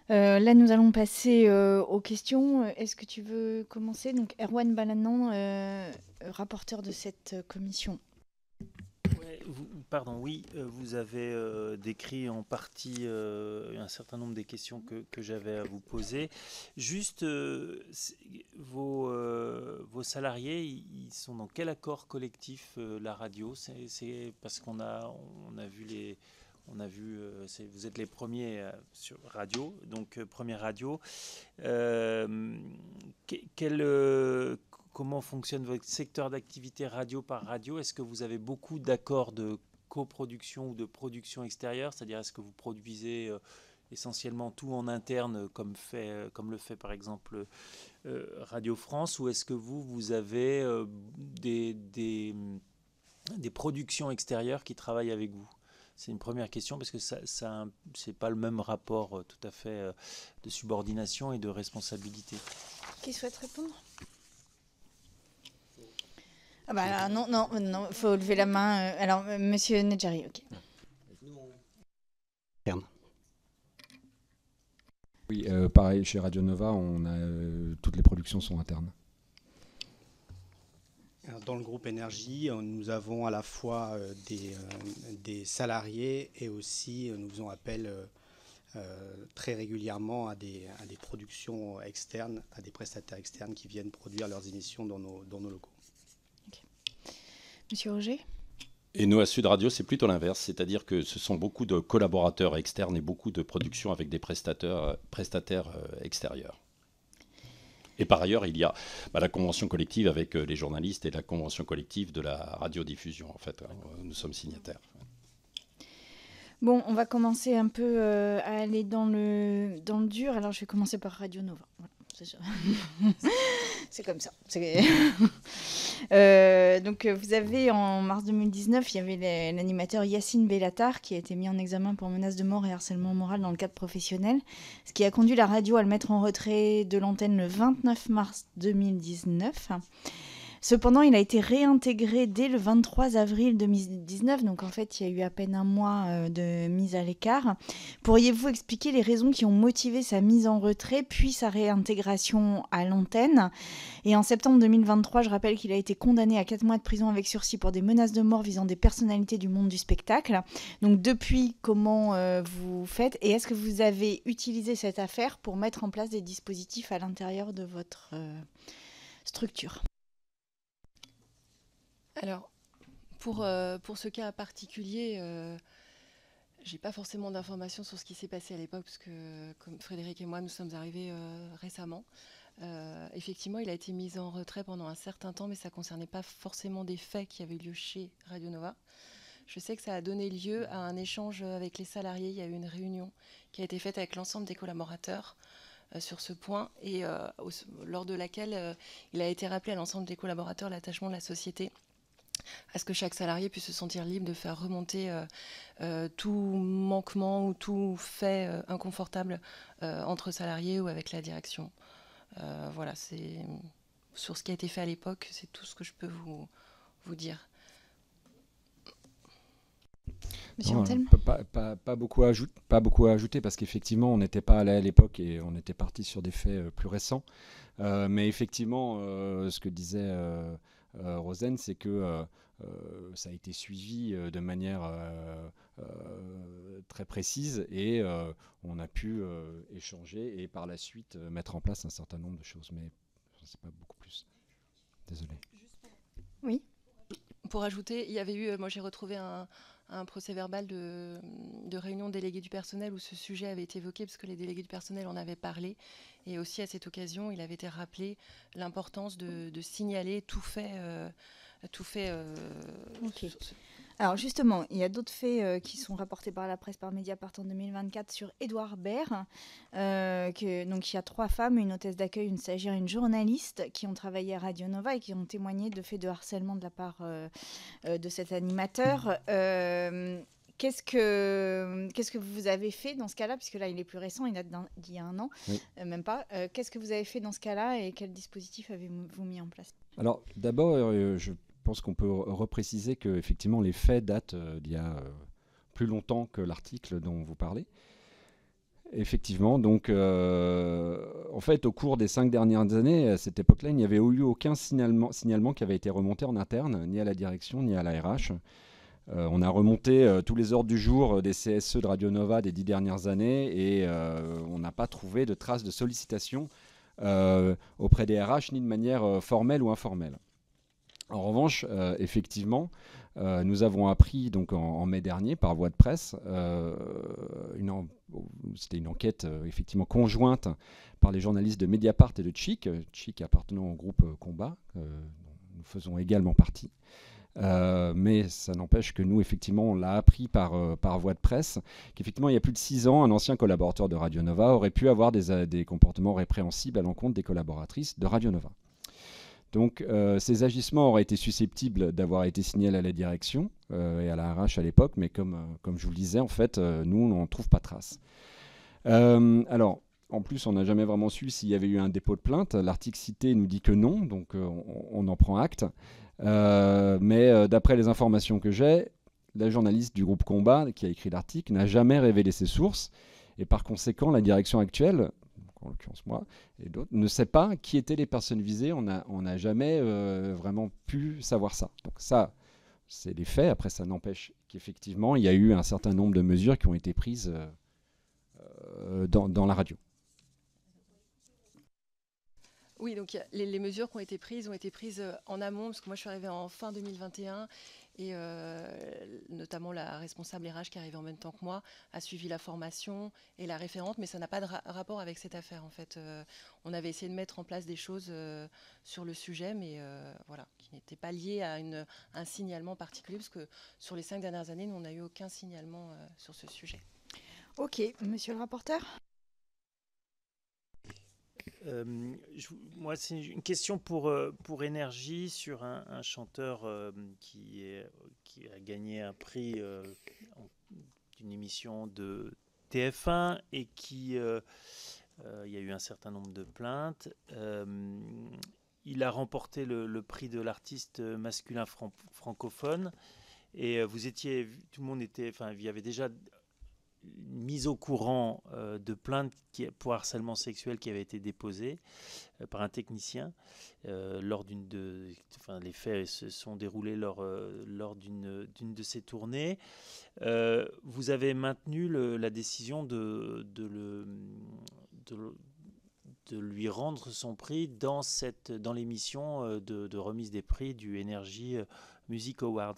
Là, nous allons passer aux questions. Est-ce que tu veux commencer? Donc, Erwan Balanant, rapporteur de cette commission. Oui, vous avez décrit en partie un certain nombre des questions que j'avais à vous poser. Juste, vos salariés, ils sont dans quel accord collectif la radio? C'est parce qu'on a vu vous êtes les premiers sur radio, donc première radio. Comment fonctionne votre secteur d'activité radio par radio? Est-ce que vous avez beaucoup d'accords de coproduction ou de production extérieure? C'est-à-dire, est-ce que vous produisez essentiellement tout en interne, comme le fait par exemple Radio France, ou est-ce que vous avez des productions extérieures qui travaillent avec vous? C'est une première question, parce que c'est pas le même rapport tout à fait de subordination et de responsabilité. Qui souhaite répondre? Ah bah non, il faut lever la main. Alors, monsieur Nedjari, ok. Oui, pareil, chez Radio Nova, toutes les productions sont internes. Dans le groupe Énergie, nous avons à la fois des salariés et aussi nous faisons appel très régulièrement à des productions externes, à des prestataires externes qui viennent produire leurs émissions dans nos locaux. Okay. Monsieur Roger? Et nous, à Sud Radio, c'est plutôt l'inverse, c'est-à-dire que ce sont beaucoup de collaborateurs externes et beaucoup de productions avec des prestataires extérieurs. Et par ailleurs, il y a la convention collective avec les journalistes et la convention collective de la radiodiffusion. En fait, nous sommes signataires. Bon, on va commencer un peu à aller dans le dur. Alors, je vais commencer par Radio Nova. Voilà, c'est comme ça. Donc, vous avez, en mars 2019, il y avait l'animateur Yacine Bellatar qui a été mis en examen pour menace de mort et harcèlement moral dans le cadre professionnel, ce qui a conduit la radio à le mettre en retrait de l'antenne le 29 mars 2019. Cependant, il a été réintégré dès le 23 avril 2019, donc en fait, il y a eu à peine un mois de mise à l'écart. Pourriez-vous expliquer les raisons qui ont motivé sa mise en retrait, puis sa réintégration à l'antenne? Et en septembre 2023, je rappelle qu'il a été condamné à 4 mois de prison avec sursis pour des menaces de mort visant des personnalités du monde du spectacle. Donc depuis, comment vous faites? Et est-ce que vous avez utilisé cette affaire pour mettre en place des dispositifs à l'intérieur de votre structure? Alors, pour ce cas particulier, j'ai pas forcément d'informations sur ce qui s'est passé à l'époque, parce que comme Frédéric et moi, nous sommes arrivés récemment. Effectivement, il a été mis en retrait pendant un certain temps, mais ça ne concernait pas forcément des faits qui avaient eu lieu chez Radio Nova. Je sais que ça a donné lieu à un échange avec les salariés. Il y a eu une réunion qui a été faite avec l'ensemble des collaborateurs sur ce point, et lors de laquelle il a été rappelé à l'ensemble des collaborateurs l'attachement de la société à ce que chaque salarié puisse se sentir libre de faire remonter tout manquement ou tout fait inconfortable entre salariés ou avec la direction. Voilà, c'est sur ce qui a été fait à l'époque, c'est tout ce que je peux vous dire. Monsieur Antelme ? Pas beaucoup à ajouter, parce qu'effectivement, on n'était pas allé à l'époque et on était parti sur des faits plus récents. Mais effectivement, ce que disait Rosen, c'est que ça a été suivi de manière très précise, et on a pu échanger et par la suite mettre en place un certain nombre de choses. Mais je ne sais pas beaucoup plus. Désolé. Oui. Pour ajouter, il y avait eu, moi j'ai retrouvé un procès-verbal de réunion de délégués du personnel où ce sujet avait été évoqué, parce que les délégués du personnel en avaient parlé. Et aussi à cette occasion, il avait été rappelé l'importance de signaler tout fait. Okay. Alors justement, il y a d'autres faits qui sont rapportés par la presse, par Mediapart en 2024 sur Édouard Baird. Donc il y a 3 femmes, une hôtesse d'accueil, une stagiaire, une journaliste qui ont travaillé à Radio Nova et qui ont témoigné de faits de harcèlement de la part de cet animateur. Qu'est-ce que vous avez fait dans ce cas-là, puisque là il est plus récent, il date d'il y a un an, oui. Même pas. Qu'est-ce que vous avez fait dans ce cas-là et quel dispositif avez-vous mis en place? Alors d'abord, je pense qu'on peut repréciser que effectivement les faits datent d'il y a plus longtemps que l'article dont vous parlez. Effectivement, donc en fait au cours des 5 dernières années, à cette époque-là, il n'y avait eu aucun signalement qui avait été remonté en interne, ni à la direction, ni à la RH. On a remonté tous les ordres du jour des CSE de Radio Nova des 10 dernières années, et on n'a pas trouvé de traces de sollicitation auprès des RH, ni de manière formelle ou informelle. En revanche, effectivement, nous avons appris donc en mai dernier par voie de presse, c'était une enquête effectivement conjointe par les journalistes de Mediapart et de Chic appartenant au groupe Combat, dont nous faisons également partie. Mais ça n'empêche que nous, effectivement, on l'a appris par voie de presse, qu'effectivement, il y a plus de 6 ans, un ancien collaborateur de Radio Nova aurait pu avoir des comportements répréhensibles à l'encontre des collaboratrices de Radio Nova. Donc, ces agissements auraient été susceptibles d'avoir été signalés à la direction et à la RH à l'époque, mais comme je vous le disais, en fait, nous, on n'en trouve pas trace. Alors, en plus, on n'a jamais vraiment su s'il y avait eu un dépôt de plainte. L'article cité nous dit que non, donc on en prend acte. Mais d'après les informations que j'ai, la journaliste du groupe Combat qui a écrit l'article n'a jamais révélé ses sources, et par conséquent la direction actuelle, en l'occurrence moi et d'autres, ne sait pas qui étaient les personnes visées. On n'a jamais vraiment pu savoir ça. Donc ça, c'est les faits. Après, ça n'empêche qu'effectivement il y a eu un certain nombre de mesures qui ont été prises dans la radio. Oui, donc les mesures qui ont été prises en amont, parce que moi je suis arrivée en fin 2021, et notamment la responsable RH qui est arrivée en même temps que moi a suivi la formation et la référente, mais ça n'a pas de rapport avec cette affaire en fait. On avait essayé de mettre en place des choses sur le sujet, mais voilà, qui n'étaient pas liées à un signalement particulier, parce que sur les 5 dernières années, nous on n'a eu aucun signalement sur ce sujet. Ok, monsieur le rapporteur. Moi, c'est une question pour Énergie sur un chanteur qui a gagné un prix d'une émission de TF1 et il y a eu un certain nombre de plaintes. il a remporté le prix de l'artiste masculin francophone. Et vous étiez, tout le monde était, enfin, il y avait déjà une mise au courant de plaintes pour harcèlement sexuel qui avait été déposée par un technicien lors les faits se sont déroulés lors d'une de ces tournées. Vous avez maintenu la décision de lui rendre son prix dans l'émission de remise des prix du Energy Music Awards.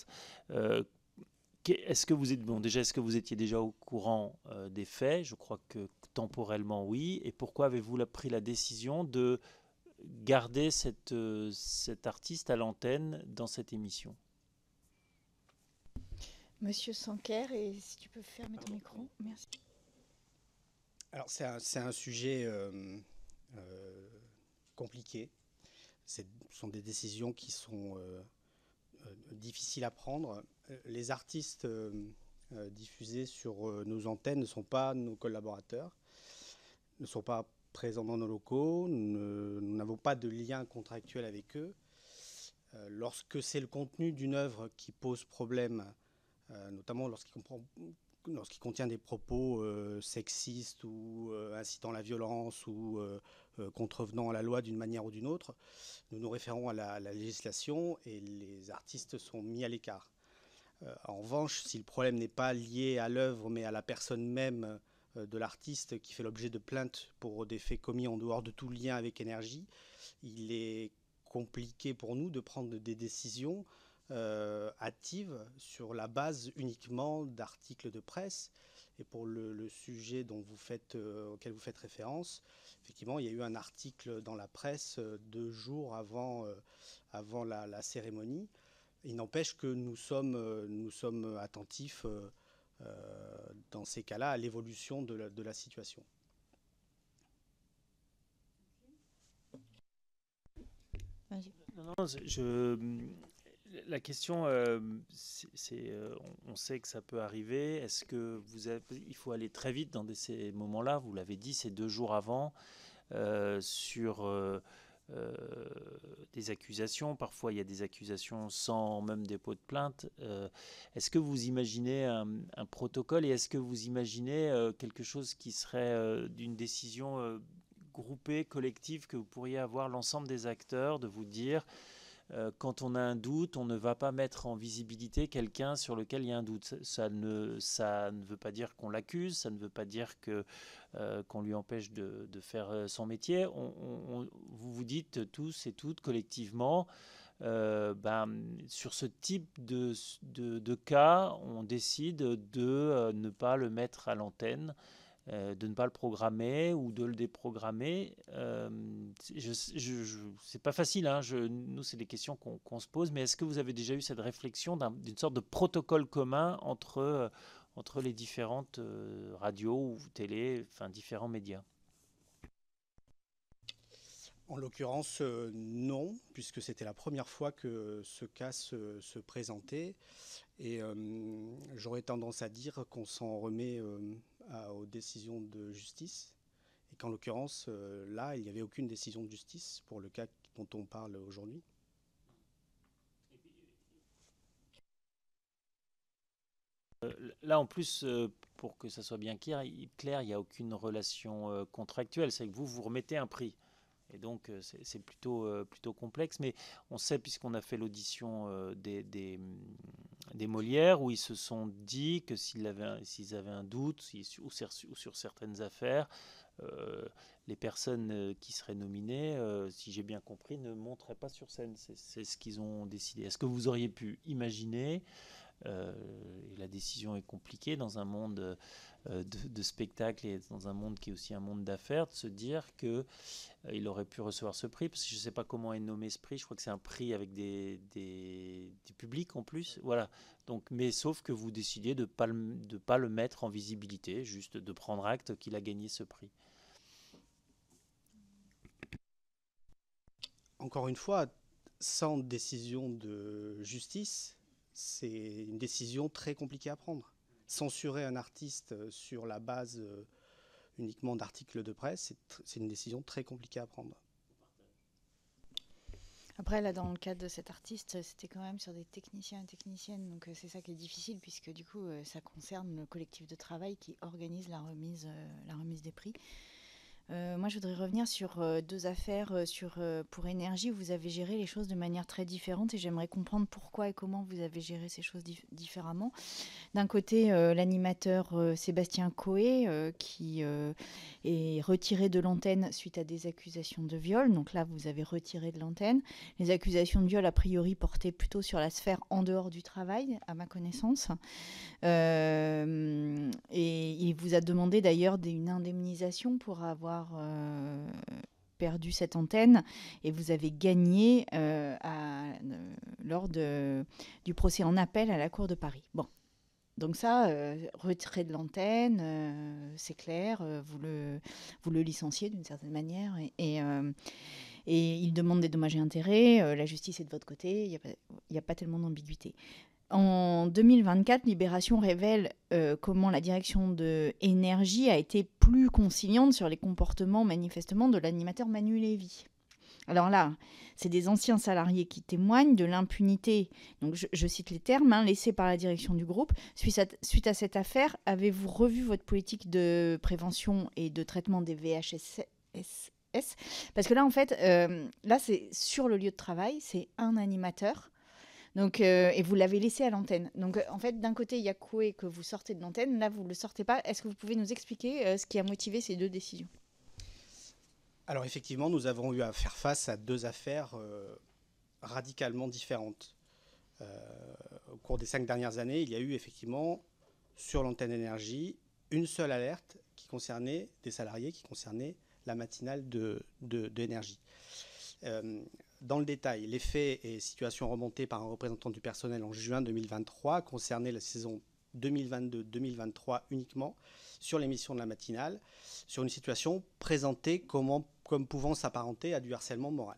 Est-ce que vous étiez déjà au courant des faits? Je crois que temporellement oui. Et pourquoi avez-vous pris la décision de garder cet artiste à l'antenne dans cette émission? Monsieur Sanker, et si tu peux fermer ton micro, merci. Alors c'est un sujet compliqué. Ce sont des décisions qui sont difficiles à prendre. Les artistes diffusés sur nos antennes ne sont pas nos collaborateurs, ne sont pas présents dans nos locaux, nous n'avons pas de lien contractuel avec eux. Lorsque c'est le contenu d'une œuvre qui pose problème, notamment lorsqu'il contient des propos sexistes ou incitant la violence ou contrevenant à la loi d'une manière ou d'une autre, nous nous référons à la législation et les artistes sont mis à l'écart. En revanche, si le problème n'est pas lié à l'œuvre mais à la personne même de l'artiste qui fait l'objet de plaintes pour des faits commis en dehors de tout lien avec Énergie, il est compliqué pour nous de prendre des décisions hâtives sur la base uniquement d'articles de presse. Et pour le sujet auquel vous faites référence, effectivement, il y a eu un article dans la presse 2 jours avant la cérémonie. Il n'empêche que nous sommes attentifs dans ces cas-là à l'évolution de la situation. La question, on sait que ça peut arriver. Est-ce que il faut aller très vite dans ces moments-là? Vous l'avez dit, c'est 2 jours avant sur des accusations. Parfois, il y a des accusations sans même dépôt de plainte. Est-ce que vous imaginez un protocole et est-ce que vous imaginez quelque chose qui serait d'une décision groupée, collective, que vous pourriez avoir l'ensemble des acteurs, de vous dire quand on a un doute, on ne va pas mettre en visibilité quelqu'un sur lequel il y a un doute. Ça ne veut pas dire qu'on l'accuse, ça ne veut pas dire qu'on lui empêche de faire son métier. Vous vous dites tous et toutes collectivement, sur ce type de cas, on décide de ne pas le mettre à l'antenne, de ne pas le programmer ou de le déprogrammer. C'est pas facile, hein. Nous, c'est des questions qu'on se pose, mais est-ce que vous avez déjà eu cette réflexion d'une sorte de protocole commun entre les différentes radios ou télé, enfin différents médias? En l'occurrence, non, puisque c'était la première fois que ce cas se présentait. Et j'aurais tendance à dire qu'on s'en remet aux décisions de justice. Et qu'en l'occurrence, là, il n'y avait aucune décision de justice pour le cas dont on parle aujourd'hui. Là, en plus, pour que ça soit bien clair, il n'y a aucune relation contractuelle. C'est que vous remettez un prix. Et donc, c'est plutôt complexe. Mais on sait, puisqu'on a fait l'audition des Molières, où ils se sont dit que s'ils avaient un doute ou sur certaines affaires, les personnes qui seraient nominées, si j'ai bien compris, ne monteraient pas sur scène. C'est ce qu'ils ont décidé. Est-ce que vous auriez pu imaginer, et la décision est compliquée dans un monde de spectacle et dans un monde qui est aussi un monde d'affaires, de se dire qu'il aurait pu recevoir ce prix, parce que je ne sais pas comment est nommé ce prix, je crois que c'est un prix avec du public en plus, voilà. Donc, mais sauf que vous décidiez de pas le mettre en visibilité, juste de prendre acte qu'il a gagné ce prix. Encore une fois, sans décision de justice, c'est une décision très compliquée à prendre. Censurer un artiste sur la base uniquement d'articles de presse, c'est une décision très compliquée à prendre. Après, là, dans le cadre de cet artiste, c'était quand même sur des techniciens et techniciennes, donc c'est ça qui est difficile, puisque du coup, ça concerne le collectif de travail qui organise la remise des prix. Moi, je voudrais revenir sur deux affaires pour énergie où vous avez géré les choses de manière très différente et j'aimerais comprendre pourquoi et comment vous avez géré ces choses différemment. D'un côté, l'animateur Sébastien Coé qui est retiré de l'antenne suite à des accusations de viol. Donc là, vous avez retiré de l'antenne. Les accusations de viol, a priori, portaient plutôt sur la sphère en dehors du travail, à ma connaissance. Et il vous a demandé d'ailleurs une indemnisation pour avoir perdu cette antenne et vous avez gagné lors du procès en appel à la Cour de Paris. Bon. Donc ça, retrait de l'antenne, c'est clair, vous le licenciez d'une certaine manière et il demande des dommages et intérêts, la justice est de votre côté, il n'y a pas tellement d'ambiguïté. En 2024, Libération révèle comment la direction de Énergie a été plus conciliante sur les comportements manifestement de l'animateur Manu Lévy. Alors là, c'est des anciens salariés qui témoignent de l'impunité, donc je cite les termes, laissés par la direction du groupe. Suite à cette affaire, avez-vous revu votre politique de prévention et de traitement des VHS? Parce que là, en fait, là, c'est sur le lieu de travail, c'est un animateur. Donc, et vous l'avez laissé à l'antenne. Donc, en fait, d'un côté, il y a Coé que vous sortez de l'antenne. Là, vous ne le sortez pas. Est-ce que vous pouvez nous expliquer ce qui a motivé ces deux décisions ? Alors, effectivement, nous avons eu à faire face à deux affaires radicalement différentes. Au cours des 5 dernières années, il y a eu effectivement, sur l'antenne énergie, une seule alerte qui concernait des salariés, qui concernait la matinale d'énergie. Dans le détail, les faits et situations remontées par un représentant du personnel en juin 2023 concernaient la saison 2022-2023 uniquement sur l'émission de la matinale, sur une situation présentée comme pouvant s'apparenter à du harcèlement moral.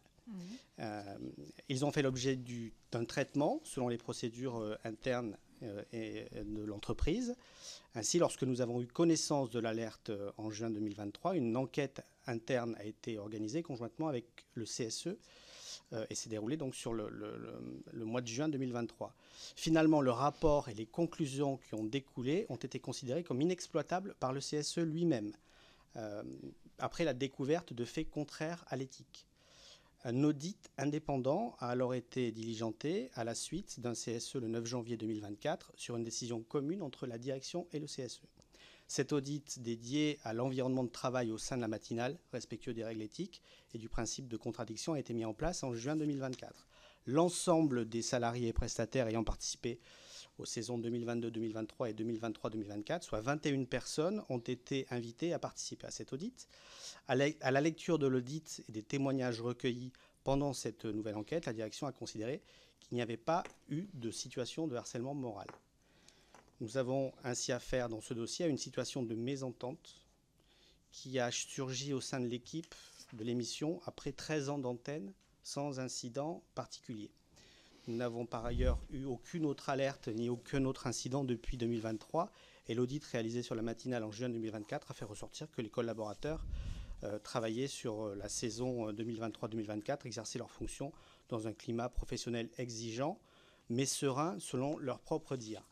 Ils ont fait l'objet d'un traitement selon les procédures internes de l'entreprise. Ainsi, lorsque nous avons eu connaissance de l'alerte en juin 2023, une enquête interne a été organisée conjointement avec le CSE et s'est déroulée donc sur le mois de juin 2023. Finalement, le rapport et les conclusions qui ont découlé ont été considérés comme inexploitables par le CSE lui-même, après la découverte de faits contraires à l'éthique. Un audit indépendant a alors été diligenté à la suite d'un CSE le 9 janvier 2024 sur une décision commune entre la direction et le CSE. Cet audit dédié à l'environnement de travail au sein de la matinale, respectueux des règles éthiques et du principe de contradiction, a été mis en place en juin 2024. L'ensemble des salariés et prestataires ayant participé aux saisons 2022-2023 et 2023-2024, soit 21 personnes, ont été invitées à participer à cet audit. À la lecture de l'audit et des témoignages recueillis pendant cette nouvelle enquête, la direction a considéré qu'il n'y avait pas eu de situation de harcèlement moral. Nous avons ainsi affaire dans ce dossier à une situation de mésentente qui a surgi au sein de l'équipe de l'émission après 13 ans d'antenne sans incident particulier. Nous n'avons par ailleurs eu aucune autre alerte ni aucun autre incident depuis 2023 et l'audit réalisé sur la matinale en juin 2024 a fait ressortir que les collaborateurs travaillaient sur la saison 2023-2024, exerçaient leurs fonctions dans un climat professionnel exigeant mais serein selon leur propre dire.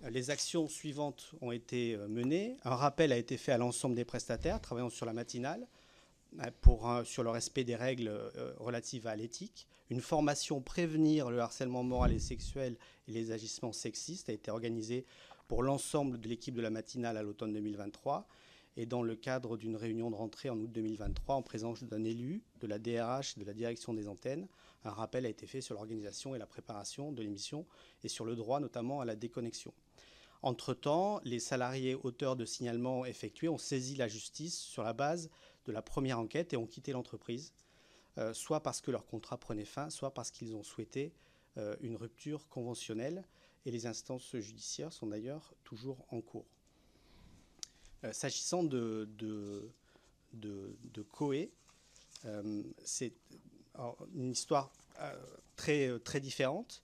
Les actions suivantes ont été menées. Un rappel a été fait à l'ensemble des prestataires travaillant sur la matinale sur le respect des règles relatives à l'éthique. Une formation prévenir le harcèlement moral et sexuel et les agissements sexistes a été organisée pour l'ensemble de l'équipe de la matinale à l'automne 2023 et dans le cadre d'une réunion de rentrée en août 2023 en présence d'un élu, de la DRH et de la direction des antennes. Un rappel a été fait sur l'organisation et la préparation de l'émission et sur le droit notamment à la déconnexion. Entre-temps, les salariés auteurs de signalements effectués ont saisi la justice sur la base de la première enquête et ont quitté l'entreprise, soit parce que leur contrat prenait fin, soit parce qu'ils ont souhaité une rupture conventionnelle. Et les instances judiciaires sont d'ailleurs toujours en cours. S'agissant de Coé, c'est une histoire très, très différente.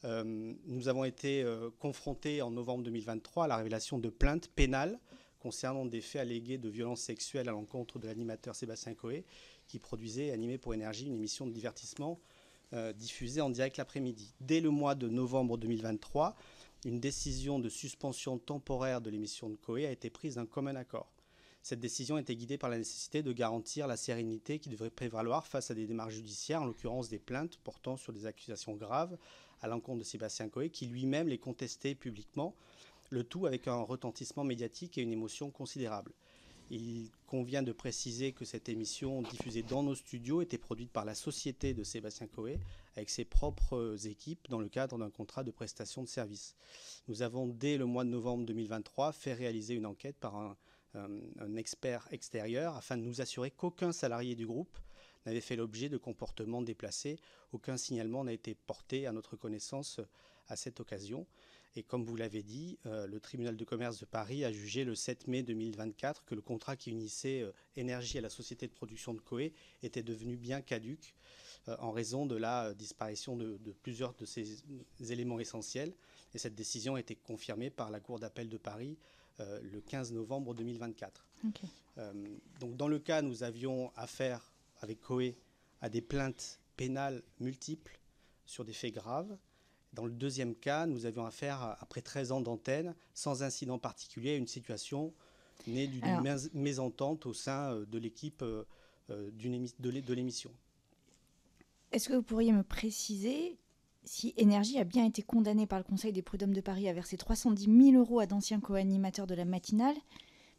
Nous avons été confrontés en novembre 2023 à la révélation de plaintes pénales concernant des faits allégués de violences sexuelles à l'encontre de l'animateur Sébastien Coé, qui produisait et animait pour Énergie une émission de divertissement diffusée en direct l'après-midi. Dès le mois de novembre 2023, une décision de suspension temporaire de l'émission de Coé a été prise d'un commun accord. Cette décision était guidée par la nécessité de garantir la sérénité qui devrait prévaloir face à des démarches judiciaires, en l'occurrence des plaintes portant sur des accusations graves à l'encontre de Sébastien Coé, qui lui-même les contestait publiquement, le tout avec un retentissement médiatique et une émotion considérable. Il convient de préciser que cette émission diffusée dans nos studios était produite par la société de Sébastien Coé avec ses propres équipes dans le cadre d'un contrat de prestation de services. Nous avons, dès le mois de novembre 2023, fait réaliser une enquête par un expert extérieur afin de nous assurer qu'aucun salarié du groupe n'avait fait l'objet de comportements déplacés. Aucun signalement n'a été porté à notre connaissance à cette occasion. Et comme vous l'avez dit, le tribunal de commerce de Paris a jugé le 7 mai 2024 que le contrat qui unissait Énergie à la société de production de Coé était devenu bien caduc en raison de la disparition de plusieurs de ces éléments essentiels. Et cette décision a été confirmée par la Cour d'appel de Paris le 15 novembre 2024. Okay. Donc dans le cas, nous avions affaire avec Coé à des plaintes pénales multiples sur des faits graves. Dans le deuxième cas, nous avions affaire, après 13 ans d'antenne, sans incident particulier, à une situation née d'une mésentente au sein de l'équipe de l'émission. Est-ce que vous pourriez me préciser si Énergie a bien été condamnée par le Conseil des prud'hommes de Paris à verser 310 000 € à d'anciens co-animateurs de la matinale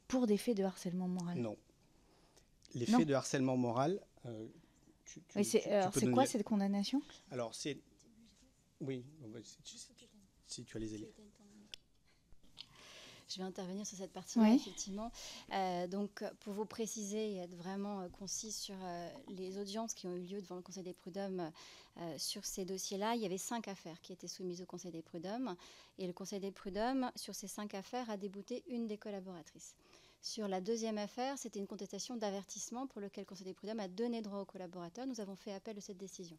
pour des faits de harcèlement moral? Non. Les faits de harcèlement moral... c'est quoi cette condamnation? Alors, c'est... Oui, si tu as les éléments. Je vais intervenir sur cette partie-là, effectivement. Donc, pour vous préciser et être vraiment concis sur les audiences qui ont eu lieu devant le Conseil des prud'hommes sur ces dossiers-là, il y avait 5 affaires qui étaient soumises au Conseil des prud'hommes. Et le Conseil des prud'hommes, sur ces 5 affaires, a débouté une des collaboratrices. Sur la deuxième affaire, c'était une contestation d'avertissement pour lequel le Conseil des prud'hommes a donné droit aux collaborateurs. Nous avons fait appel de cette décision.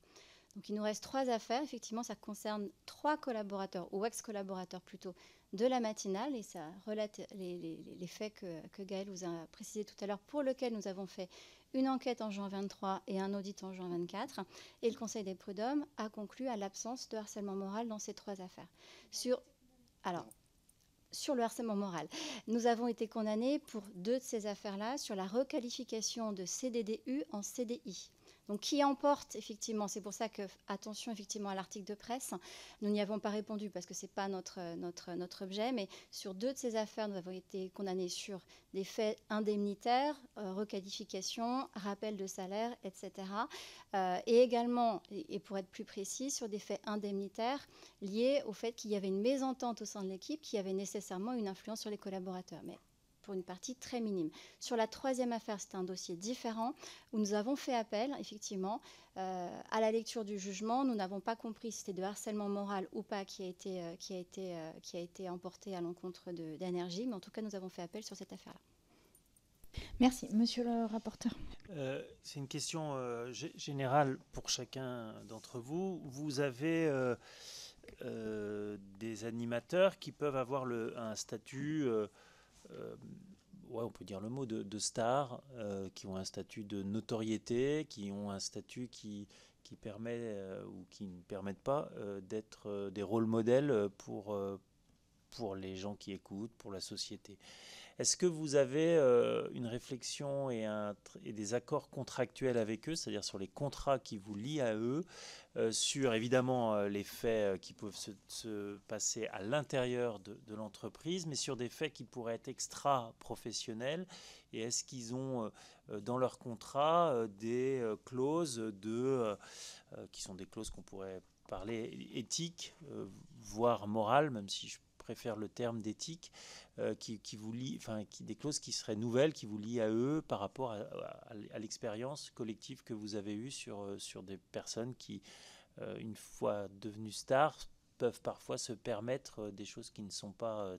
Donc, il nous reste 3 affaires. Effectivement, ça concerne 3 collaborateurs, ou ex-collaborateurs plutôt, de la matinale. Et ça relate les faits que Gaël vous a précisé tout à l'heure, pour lesquels nous avons fait une enquête en juin 23 et un audit en juin 24. Et le Conseil des prud'hommes a conclu à l'absence de harcèlement moral dans ces 3 affaires. Sur le harcèlement moral, nous avons été condamnés pour 2 de ces affaires-là sur la requalification de CDDU en CDI. Donc, qui emporte, effectivement, c'est pour ça que, attention, effectivement, à l'article de presse, nous n'y avons pas répondu parce que ce n'est pas notre objet, mais sur 2 de ces affaires, nous avons été condamnés sur des faits indemnitaires, requalification, rappel de salaire, etc. Et également, et pour être plus précis, sur des faits indemnitaires liés au fait qu'il y avait une mésentente au sein de l'équipe qui avait nécessairement une influence sur les collaborateurs. Mais pour une partie très minime. Sur la 3e affaire, c'est un dossier différent où nous avons fait appel, effectivement, à la lecture du jugement. Nous n'avons pas compris si c'était de harcèlement moral ou pas qui a été emporté à l'encontre d'Énergie, mais en tout cas, nous avons fait appel sur cette affaire-là. Merci. Monsieur le rapporteur. C'est une question générale pour chacun d'entre vous. Vous avez des animateurs qui peuvent avoir un statut... on peut dire le mot de star, qui ont un statut de notoriété, qui ont un statut qui permet ou qui ne permettent pas d'être des rôles modèles pour les gens qui écoutent, pour la société. Est-ce que vous avez une réflexion et des accords contractuels avec eux, c'est-à-dire sur les contrats qui vous lient à eux, sur évidemment les faits qui peuvent se passer à l'intérieur de l'entreprise, mais sur des faits qui pourraient être extra-professionnels? Et est-ce qu'ils ont dans leur contrat des clauses qui sont des clauses qu'on pourrait parler éthiques, voire morales, même si je préfère le terme d'éthique, qui vous lie, des clauses qui seraient nouvelles, qui vous lient à eux par rapport à l'expérience collective que vous avez eue sur des personnes qui, une fois devenues stars, peuvent parfois se permettre des choses qui ne sont pas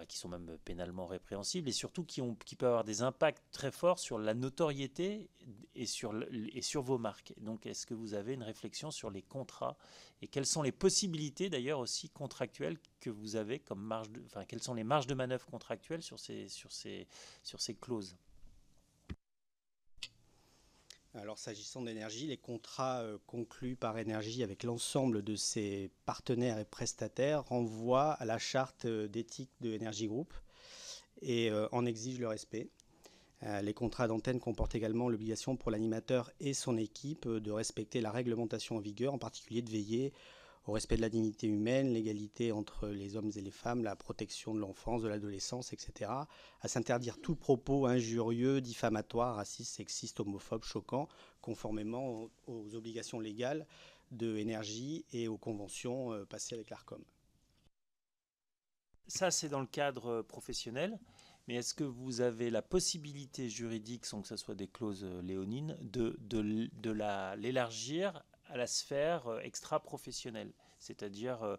qui sont même pénalement répréhensibles, et surtout qui peuvent avoir des impacts très forts sur la notoriété et sur vos marques. Donc, est-ce que vous avez une réflexion sur les contrats et quelles sont les possibilités d'ailleurs aussi contractuelles que vous avez comme quelles sont les marges de manœuvre contractuelles sur ces clauses? Alors, s'agissant d'énergie, les contrats conclus par Énergie avec l'ensemble de ses partenaires et prestataires renvoient à la charte d'éthique de Énergie Group et en exigent le respect. Les contrats d'antenne comportent également l'obligation pour l'animateur et son équipe de respecter la réglementation en vigueur, en particulier de veiller au respect de la dignité humaine, l'égalité entre les hommes et les femmes, la protection de l'enfance, de l'adolescence, etc. À s'interdire tout propos injurieux, diffamatoire, raciste, sexiste, homophobe, choquant, conformément aux obligations légales de Énergie et aux conventions passées avec l'ARCOM. Ça, c'est dans le cadre professionnel. Mais est-ce que vous avez la possibilité juridique, sans que ce soit des clauses léonines, de l'élargir à la sphère extra-professionnelle? C'est-à-dire,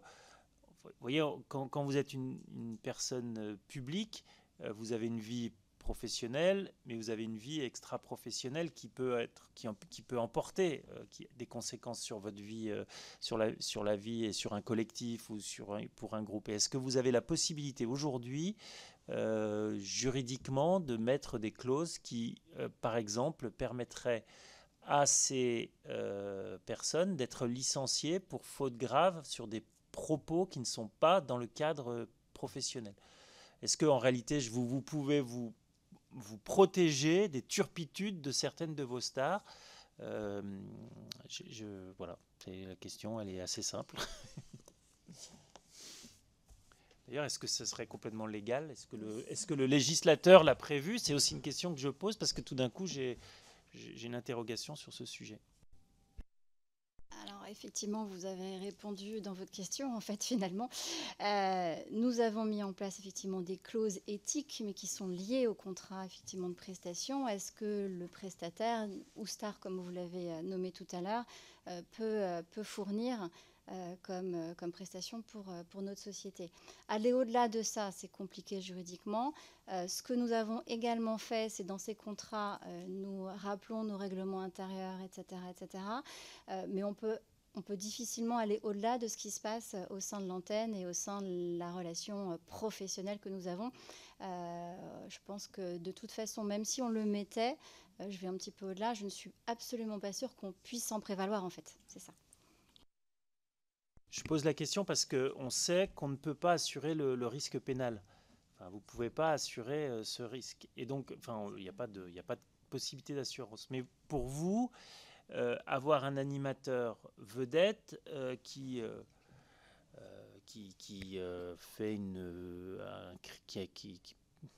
vous voyez, quand vous êtes une personne publique, vous avez une vie professionnelle, mais vous avez une vie extra-professionnelle qui peut emporter des conséquences sur votre vie, sur la vie et sur un collectif ou pour un groupe. Et est-ce que vous avez la possibilité aujourd'hui juridiquement de mettre des clauses qui, par exemple, permettraient à ces personnes d'être licenciées pour faute grave sur des propos qui ne sont pas dans le cadre professionnel? Est-ce qu'en réalité, vous pouvez vous protéger des turpitudes de certaines de vos stars? Voilà, la question, elle est assez simple. D'ailleurs, est-ce que ce serait complètement légal? Est-ce que le législateur l'a prévu? C'est aussi une question que je pose parce que tout d'un coup, j'ai une interrogation sur ce sujet. Alors effectivement, vous avez répondu dans votre question, en fait, finalement. Nous avons mis en place effectivement des clauses éthiques, mais qui sont liées au contrat effectivement de prestation. Est-ce que le prestataire, ou star comme vous l'avez nommé tout à l'heure, peut fournir comme prestation pour notre société? Aller au-delà de ça, c'est compliqué juridiquement. Ce que nous avons également fait, c'est dans ces contrats, nous rappelons nos règlements intérieurs, etc. Mais on peut difficilement aller au-delà de ce qui se passe au sein de l'antenne et au sein de la relation professionnelle que nous avons. Je pense que de toute façon, même si on le mettait, je vais un petit peu au-delà, je ne suis absolument pas sûre qu'on puisse s'en prévaloir, en fait. C'est ça. Je pose la question parce qu'on sait qu'on ne peut pas assurer le risque pénal. Enfin, vous ne pouvez pas assurer ce risque. Et donc, il n'y a pas de possibilité d'assurance. Mais pour vous, avoir un animateur vedette qui fait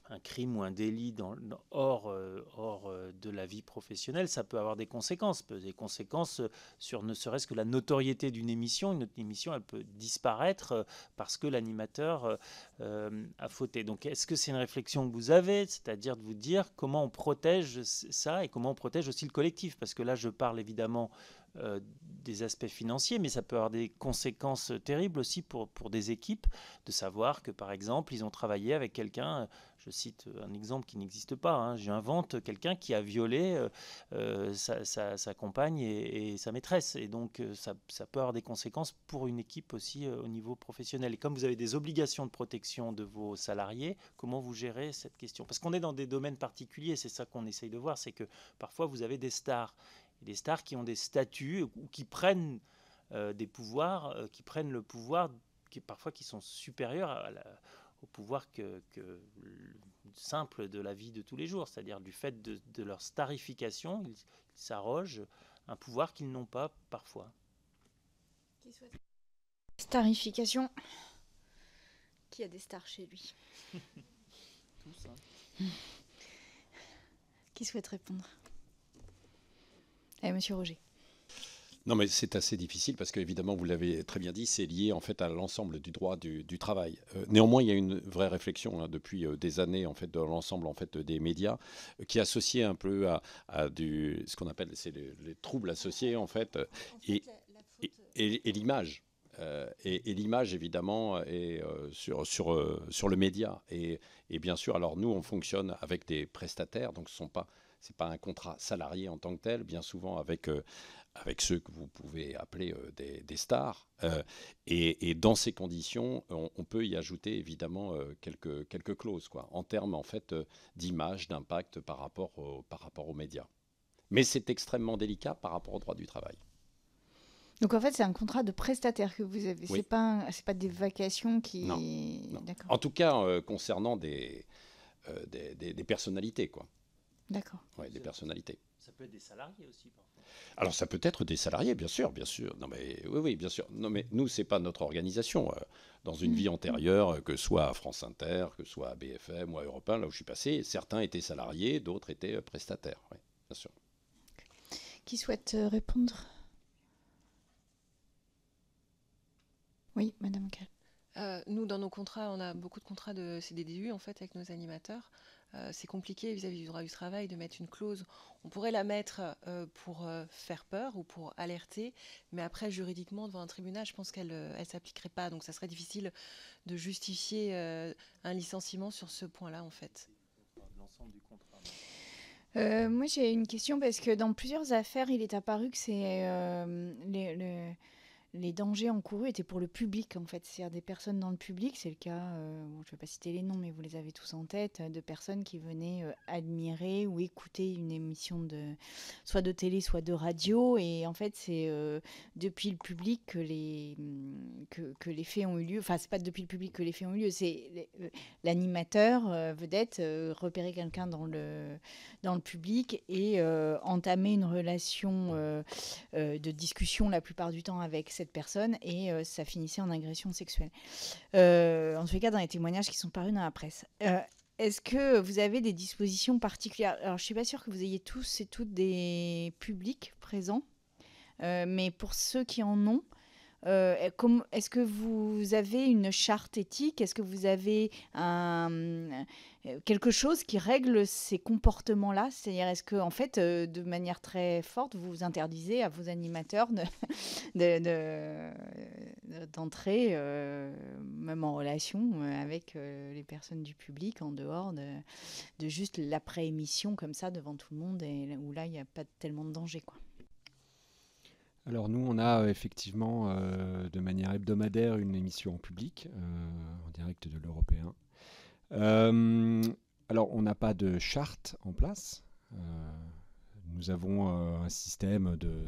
un crime ou un délit hors de la vie professionnelle, ça peut avoir des conséquences. Des conséquences sur ne serait-ce que la notoriété d'une émission. Une émission, elle peut disparaître parce que l'animateur a fauté. Donc, est-ce que c'est une réflexion que vous avez, c'est-à-dire de vous dire comment on protège ça et comment on protège aussi le collectif? Parce que là, je parle évidemment des aspects financiers, mais ça peut avoir des conséquences terribles aussi pour des équipes, de savoir que, par exemple, ils ont travaillé avec quelqu'un, je cite un exemple qui n'existe pas, hein, j'invente quelqu'un qui a violé sa compagne et sa maîtresse, et donc ça peut avoir des conséquences pour une équipe aussi au niveau professionnel. Et comme vous avez des obligations de protection de vos salariés, comment vous gérez cette question? Parce qu'on est dans des domaines particuliers, c'est ça qu'on essaye de voir, c'est que parfois vous avez des stars qui ont des statuts ou qui prennent des pouvoirs, qui prennent le pouvoir qui sont supérieurs au pouvoir que simple de la vie de tous les jours, c'est-à-dire du fait de leur starification, ils s'arrogent un pouvoir qu'ils n'ont pas parfois. Starification. Qui a des stars chez lui? Tous, hein. Qui souhaite répondre? Monsieur Roger. Non, mais c'est assez difficile parce qu'évidemment, vous l'avez très bien dit, c'est lié en fait à l'ensemble du droit du travail. Néanmoins, il y a une vraie réflexion depuis des années en fait de l'ensemble en fait des médias qui est associée un peu à ce qu'on appelle les troubles associés en fait et l'image. Et l'image, évidemment, est sur le média. Et bien sûr, alors nous, on fonctionne avec des prestataires, donc c'est pas un contrat salarié en tant que tel, bien souvent avec ceux que vous pouvez appeler des stars. Et dans ces conditions, on peut y ajouter évidemment quelques clauses, quoi, en termes en fait d'image, d'impact par rapport aux médias. Mais c'est extrêmement délicat par rapport au droit du travail. Donc en fait, c'est un contrat de prestataire que vous avez. Oui. C'est pas des vacations qui. Non. D'accord. En tout cas, concernant des personnalités, quoi. D'accord. Ouais, des personnalités. Ça peut être des salariés aussi parfois. Alors ça peut être des salariés, bien sûr, bien sûr. Non mais oui, bien sûr. Non mais nous, c'est pas notre organisation. Dans une vie antérieure, que ce soit à France Inter, que ce soit à BFM ou à Europe 1, là où je suis passé, certains étaient salariés, d'autres étaient prestataires. Oui, bien sûr. Qui souhaite répondre? Oui, Madame Cal. Nous, dans nos contrats, on a beaucoup de contrats de CDDU en fait avec nos animateurs. C'est compliqué vis-à-vis du droit du travail de mettre une clause. On pourrait la mettre pour faire peur ou pour alerter, mais après, juridiquement, devant un tribunal, je pense qu'elle ne s'appliquerait pas. Donc, ça serait difficile de justifier un licenciement sur ce point-là, en fait. L'ensemble du contrat. Moi, j'ai une question parce que dans plusieurs affaires, il est apparu que c'est les dangers encourus étaient pour le public, en fait. C'est-à-dire des personnes dans le public. C'est le cas, bon, je ne vais pas citer les noms, mais vous les avez tous en tête, de personnes qui venaient admirer ou écouter une émission soit de télé, soit de radio. Et en fait, c'est depuis le public que les faits ont eu lieu. Enfin, c'est pas depuis le public que les faits ont eu lieu. C'est l'animateur vedette repérer quelqu'un dans le public et entamer une relation de discussion la plupart du temps avec cette personne et ça finissait en agression sexuelle. En tous les cas, dans les témoignages qui sont parus dans la presse. Est-ce que vous avez des dispositions particulières? Alors, je ne suis pas sûre que vous ayez tous et toutes des publics présents, mais pour ceux qui en ont, est-ce que vous avez une charte éthique? Est-ce que vous avez quelque chose qui règle ces comportements-là? C'est-à-dire, est-ce que, en fait, de manière très forte, vous interdisez à vos animateurs d'entrer, même en relation, avec les personnes du public, en dehors de juste l'après-émission, comme ça, devant tout le monde, et où là, il n'y a pas tellement de danger, quoi. Alors nous, on a effectivement de manière hebdomadaire une émission en public, en direct de l'Européen. Alors on n'a pas de charte en place. Nous avons un système de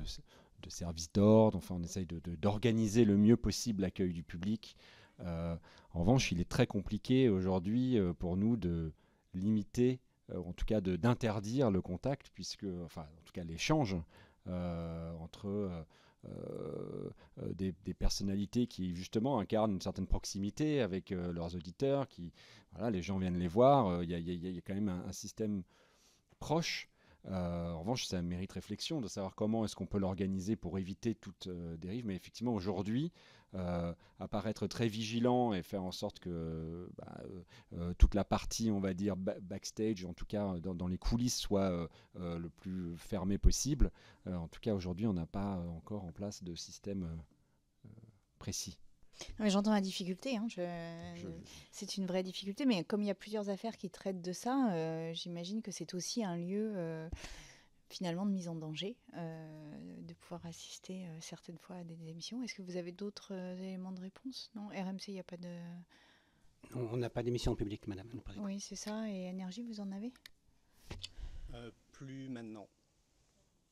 service d'ordre. Enfin, on essaye d'organiser le mieux possible l'accueil du public. En revanche, il est très compliqué aujourd'hui pour nous de limiter, en tout cas d'interdire le contact, enfin en tout cas l'échange. Entre des personnalités qui justement incarnent une certaine proximité avec leurs auditeurs, voilà, les gens viennent les voir, il y a quand même un système proche. En revanche, ça mérite réflexion de savoir comment est-ce qu'on peut l'organiser pour éviter toute dérive. Mais effectivement, aujourd'hui, apparaître très vigilant et faire en sorte que toute la partie, on va dire, backstage, en tout cas dans les coulisses, soit le plus fermée possible. En tout cas, aujourd'hui, on n'a pas encore en place de système précis. Oui, j'entends la difficulté, hein. C'est une vraie difficulté, mais comme il y a plusieurs affaires qui traitent de ça, j'imagine que c'est aussi un lieu finalement de mise en danger, de pouvoir assister certaines fois à des émissions. Est-ce que vous avez d'autres éléments de réponse? Non, RMC, il n'y a pas de... Non, on n'a pas d'émission publique, madame. Oui, c'est ça. Et Énergie, vous en avez? Plus maintenant.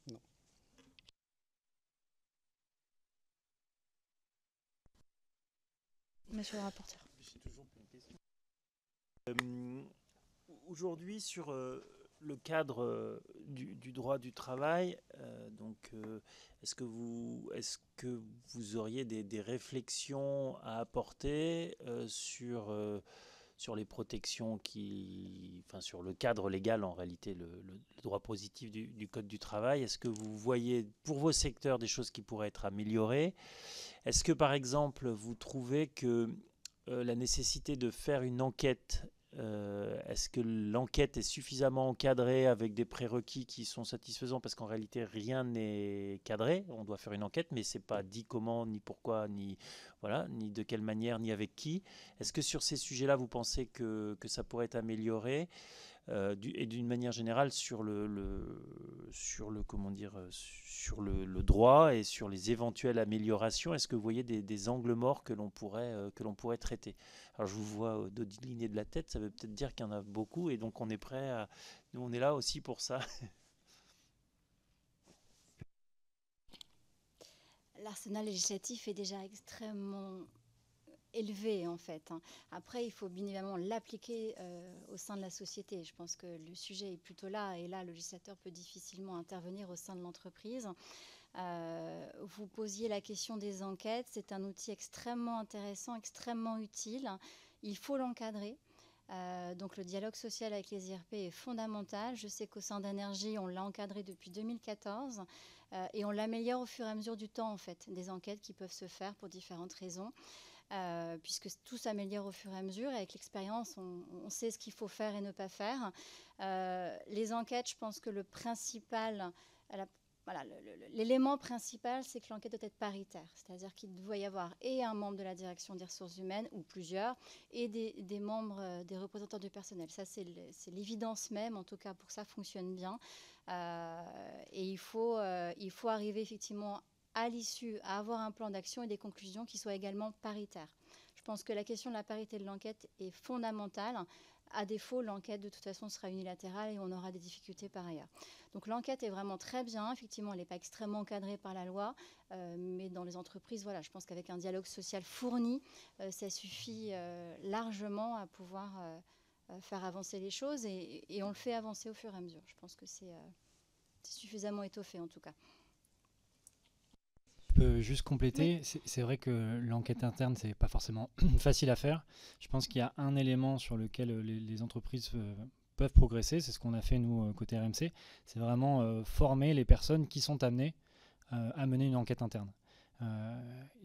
Non. Monsieur le rapporteur. J'ai toujours une question. Aujourd'hui, sur le cadre du droit du travail, est-ce que vous auriez des réflexions à apporter sur les protections sur le cadre légal, en réalité, le droit positif du Code du travail? Est-ce que vous voyez pour vos secteurs des choses qui pourraient être améliorées? Est-ce que, par exemple, vous trouvez que la nécessité de faire une enquête, est-ce que l'enquête est suffisamment encadrée avec des prérequis qui sont satisfaisants? Parce qu'en réalité, rien n'est cadré. On doit faire une enquête, mais ce n'est pas dit comment, ni pourquoi, ni de quelle manière, ni avec qui. Est-ce que sur ces sujets-là, vous pensez que ça pourrait être amélioré? Et d'une manière générale sur le droit et sur les éventuelles améliorations, est-ce que vous voyez des angles morts que l'on pourrait traiter? Alors je vous vois dodeliner de la tête, ça veut peut-être dire qu'il y en a beaucoup et donc on est prêt à... Nous on est là aussi pour ça. l'arsenal législatif est déjà extrêmement élevé en fait. Après, il faut bien évidemment l'appliquer au sein de la société. Je pense que le sujet est plutôt là, et là, le législateur peut difficilement intervenir au sein de l'entreprise. Vous posiez la question des enquêtes. C'est un outil extrêmement intéressant, extrêmement utile. Il faut l'encadrer. Donc le dialogue social avec les IRP est fondamental. Je sais qu'au sein d'Énergie, on l'a encadré depuis 2014 et on l'améliore au fur et à mesure du temps en fait, des enquêtes qui peuvent se faire pour différentes raisons. Puisque tout s'améliore au fur et à mesure. Et avec l'expérience, on sait ce qu'il faut faire et ne pas faire. Les enquêtes, je pense que le principal, l'élément principal, c'est que l'enquête doit être paritaire. C'est-à-dire qu'il doit y avoir et un membre de la direction des ressources humaines, ou plusieurs, et des membres, des représentants du personnel. Ça, c'est l'évidence même. En tout cas, pour que ça fonctionne bien. Et il faut arriver effectivement à l'issue, à avoir un plan d'action et des conclusions qui soient également paritaires. Je pense que la question de la parité de l'enquête est fondamentale. À défaut, l'enquête, de toute façon, sera unilatérale et on aura des difficultés par ailleurs. Donc l'enquête est vraiment très bien. Effectivement, elle n'est pas extrêmement encadrée par la loi, mais dans les entreprises, voilà, je pense qu'avec un dialogue social fourni, ça suffit largement à pouvoir faire avancer les choses et on le fait avancer au fur et à mesure. Je pense que c'est suffisamment étoffé en tout cas. Je peux juste compléter. Oui. C'est vrai que l'enquête interne, c'est pas forcément facile à faire. Je pense qu'il y a un élément sur lequel les entreprises peuvent progresser. C'est ce qu'on a fait, nous, côté RMC. C'est vraiment former les personnes qui sont amenées à mener une enquête interne.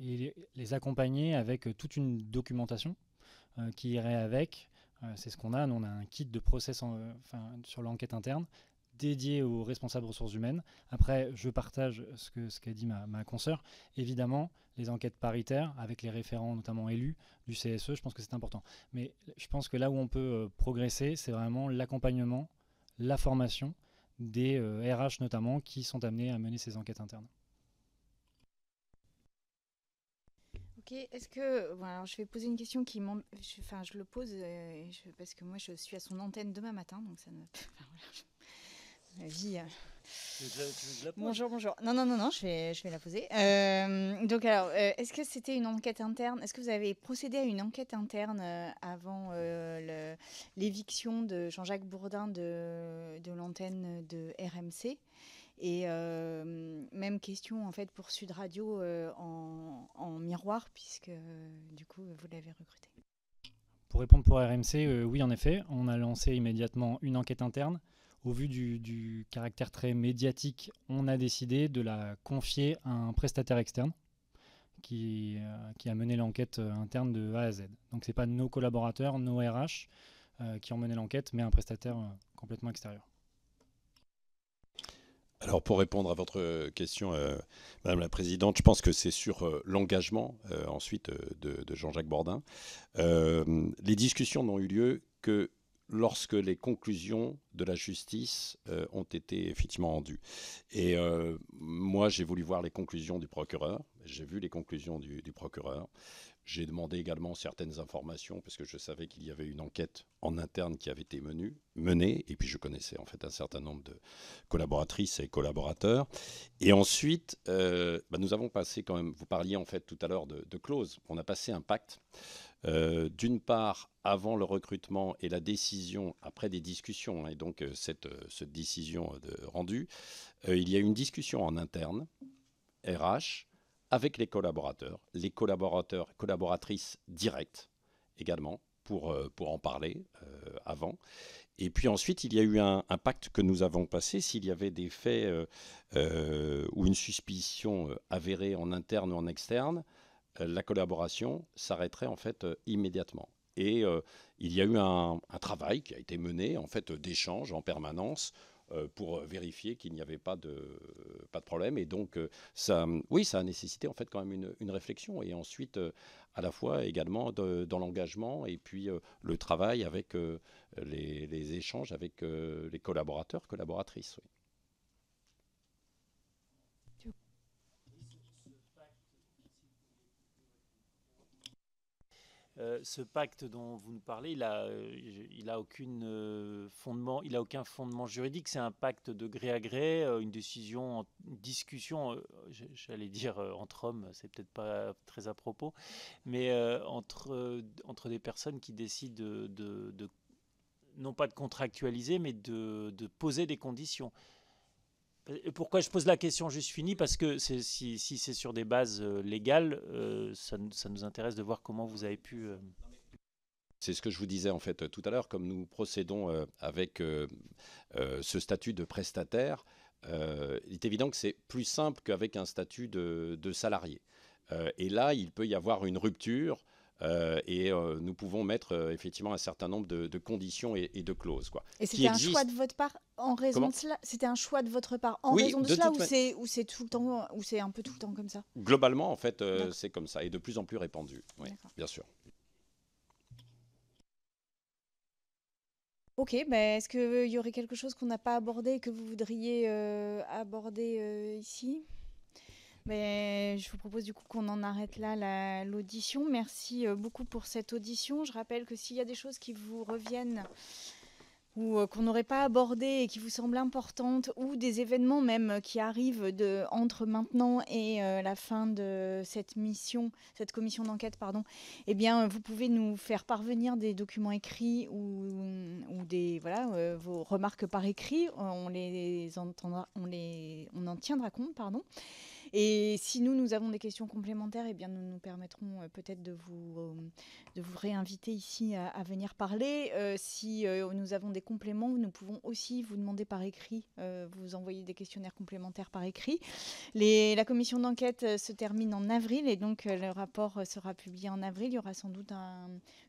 Et les accompagner avec toute une documentation qui irait avec. C'est ce qu'on a. Nous, on a un kit de process sur l'enquête interne dédié aux responsables ressources humaines. Après, je partage ce qu'a dit ma consoeur. Évidemment, les enquêtes paritaires, avec les référents notamment élus du CSE, je pense que c'est important. Mais je pense que là où on peut progresser, c'est vraiment l'accompagnement, la formation des RH notamment, qui sont amenés à mener ces enquêtes internes. Ok, est-ce que... Bon, alors je vais poser une question qui je le pose parce que moi je suis à son antenne demain matin, donc ça ne... La vie. Tu veux que je la pose ? Bonjour. Non, je vais la poser. Donc alors, est-ce que c'était une enquête interne ? Est-ce que vous avez procédé à une enquête interne avant l'éviction de Jean-Jacques Bourdin de l'antenne de RMC ? Et même question en fait pour Sud Radio en miroir, puisque du coup vous l'avez recruté. Pour répondre pour RMC, oui en effet, on a lancé immédiatement une enquête interne. Au vu du caractère très médiatique, on a décidé de la confier à un prestataire externe qui a mené l'enquête interne de A à Z. Donc ce n'est pas nos collaborateurs, nos RH qui ont mené l'enquête, mais un prestataire complètement extérieur. Alors pour répondre à votre question, Madame la Présidente, je pense que c'est sur l'engagement ensuite de Jean-Jacques Bourdin. Les discussions n'ont eu lieu que lorsque les conclusions de la justice ont été effectivement rendues. Et moi, j'ai voulu voir les conclusions du procureur. J'ai vu les conclusions du procureur. J'ai demandé également certaines informations parce que je savais qu'il y avait une enquête en interne qui avait été menée. Et puis, je connaissais en fait un certain nombre de collaboratrices et collaborateurs. Et ensuite, nous avons passé quand même, vous parliez en fait tout à l'heure de clauses. On a passé un pacte. D'une part, avant le recrutement et la décision, après des discussions, et donc cette décision rendue, il y a eu une discussion en interne, RH, avec les collaboratrices directes également, pour en parler avant. Et puis ensuite, il y a eu un pacte que nous avons passé. S'il y avait des faits ou une suspicion avérée en interne ou en externe, la collaboration s'arrêterait en fait immédiatement. Et il y a eu un travail qui a été mené en fait d'échange en permanence pour vérifier qu'il n'y avait pas de problème. Et donc ça a nécessité en fait quand même une réflexion et ensuite à la fois également dans l'engagement et puis le travail avec les échanges avec les collaborateurs, collaboratrices. Oui. Ce pacte dont vous nous parlez, il a aucun fondement juridique. C'est un pacte de gré à gré, une discussion, j'allais dire entre hommes, c'est peut-être pas très à propos, mais entre des personnes qui décident non pas de contractualiser, mais de poser des conditions. Pourquoi je pose la question juste finie? Parce que si c'est sur des bases légales, ça nous intéresse de voir comment vous avez pu... C'est ce que je vous disais en fait tout à l'heure, comme nous procédons avec ce statut de prestataire, il est évident que c'est plus simple qu'avec un statut de salarié. Et là, il peut y avoir une rupture et nous pouvons mettre effectivement un certain nombre de conditions et de clauses, quoi. Et c'était un choix de votre part en raison de cela? C'était un choix de votre part en raison de cela, ou c'est tout le temps, ou c'est un peu tout le temps comme ça? Globalement, en fait, c'est comme ça et de plus en plus répandu. Oui, bien sûr. Ok, est-ce qu'il y aurait quelque chose qu'on n'a pas abordé et que vous voudriez aborder ici? Je vous propose du coup qu'on en arrête là l'audition. Merci beaucoup pour cette audition. Je rappelle que s'il y a des choses qui vous reviennent ou qu'on n'aurait pas abordées et qui vous semblent importantes, ou des événements même qui arrivent entre maintenant et la fin de cette commission d'enquête, eh bien, vous pouvez nous faire parvenir des documents écrits ou vos remarques par écrit. On en tiendra compte, Et si nous avons des questions complémentaires, eh bien, nous permettrons peut-être de vous réinviter ici à venir parler. Si nous avons des compléments, nous pouvons aussi vous demander par écrit, vous envoyer des questionnaires complémentaires par écrit. La commission d'enquête se termine en avril et donc le rapport sera publié en avril. Il y aura sans doute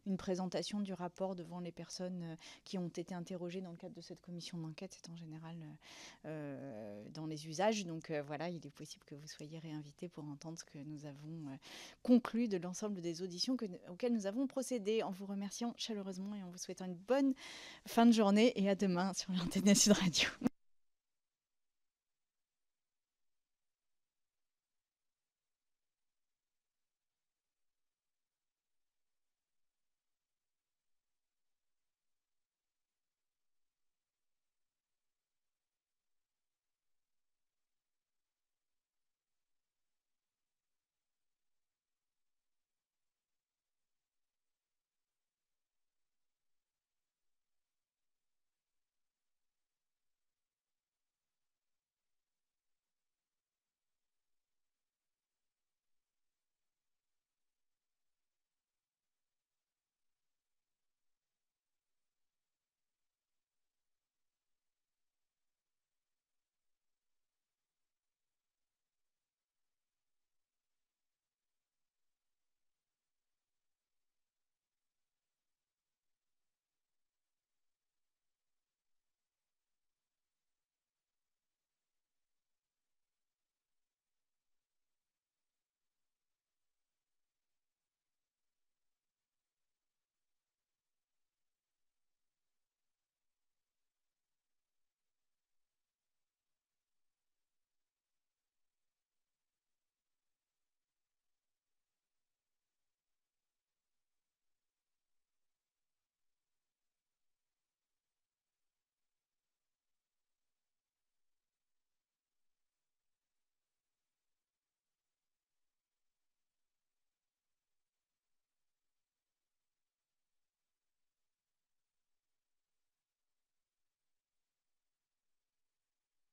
une présentation du rapport devant les personnes qui ont été interrogées dans le cadre de cette commission d'enquête. C'est en général dans les usages. Donc voilà, il est possible que vous soyez réinvités pour entendre ce que nous avons conclu de l'ensemble des auditions auxquelles nous avons procédé, en vous remerciant chaleureusement et en vous souhaitant une bonne fin de journée et à demain sur l'antenne Sud Radio.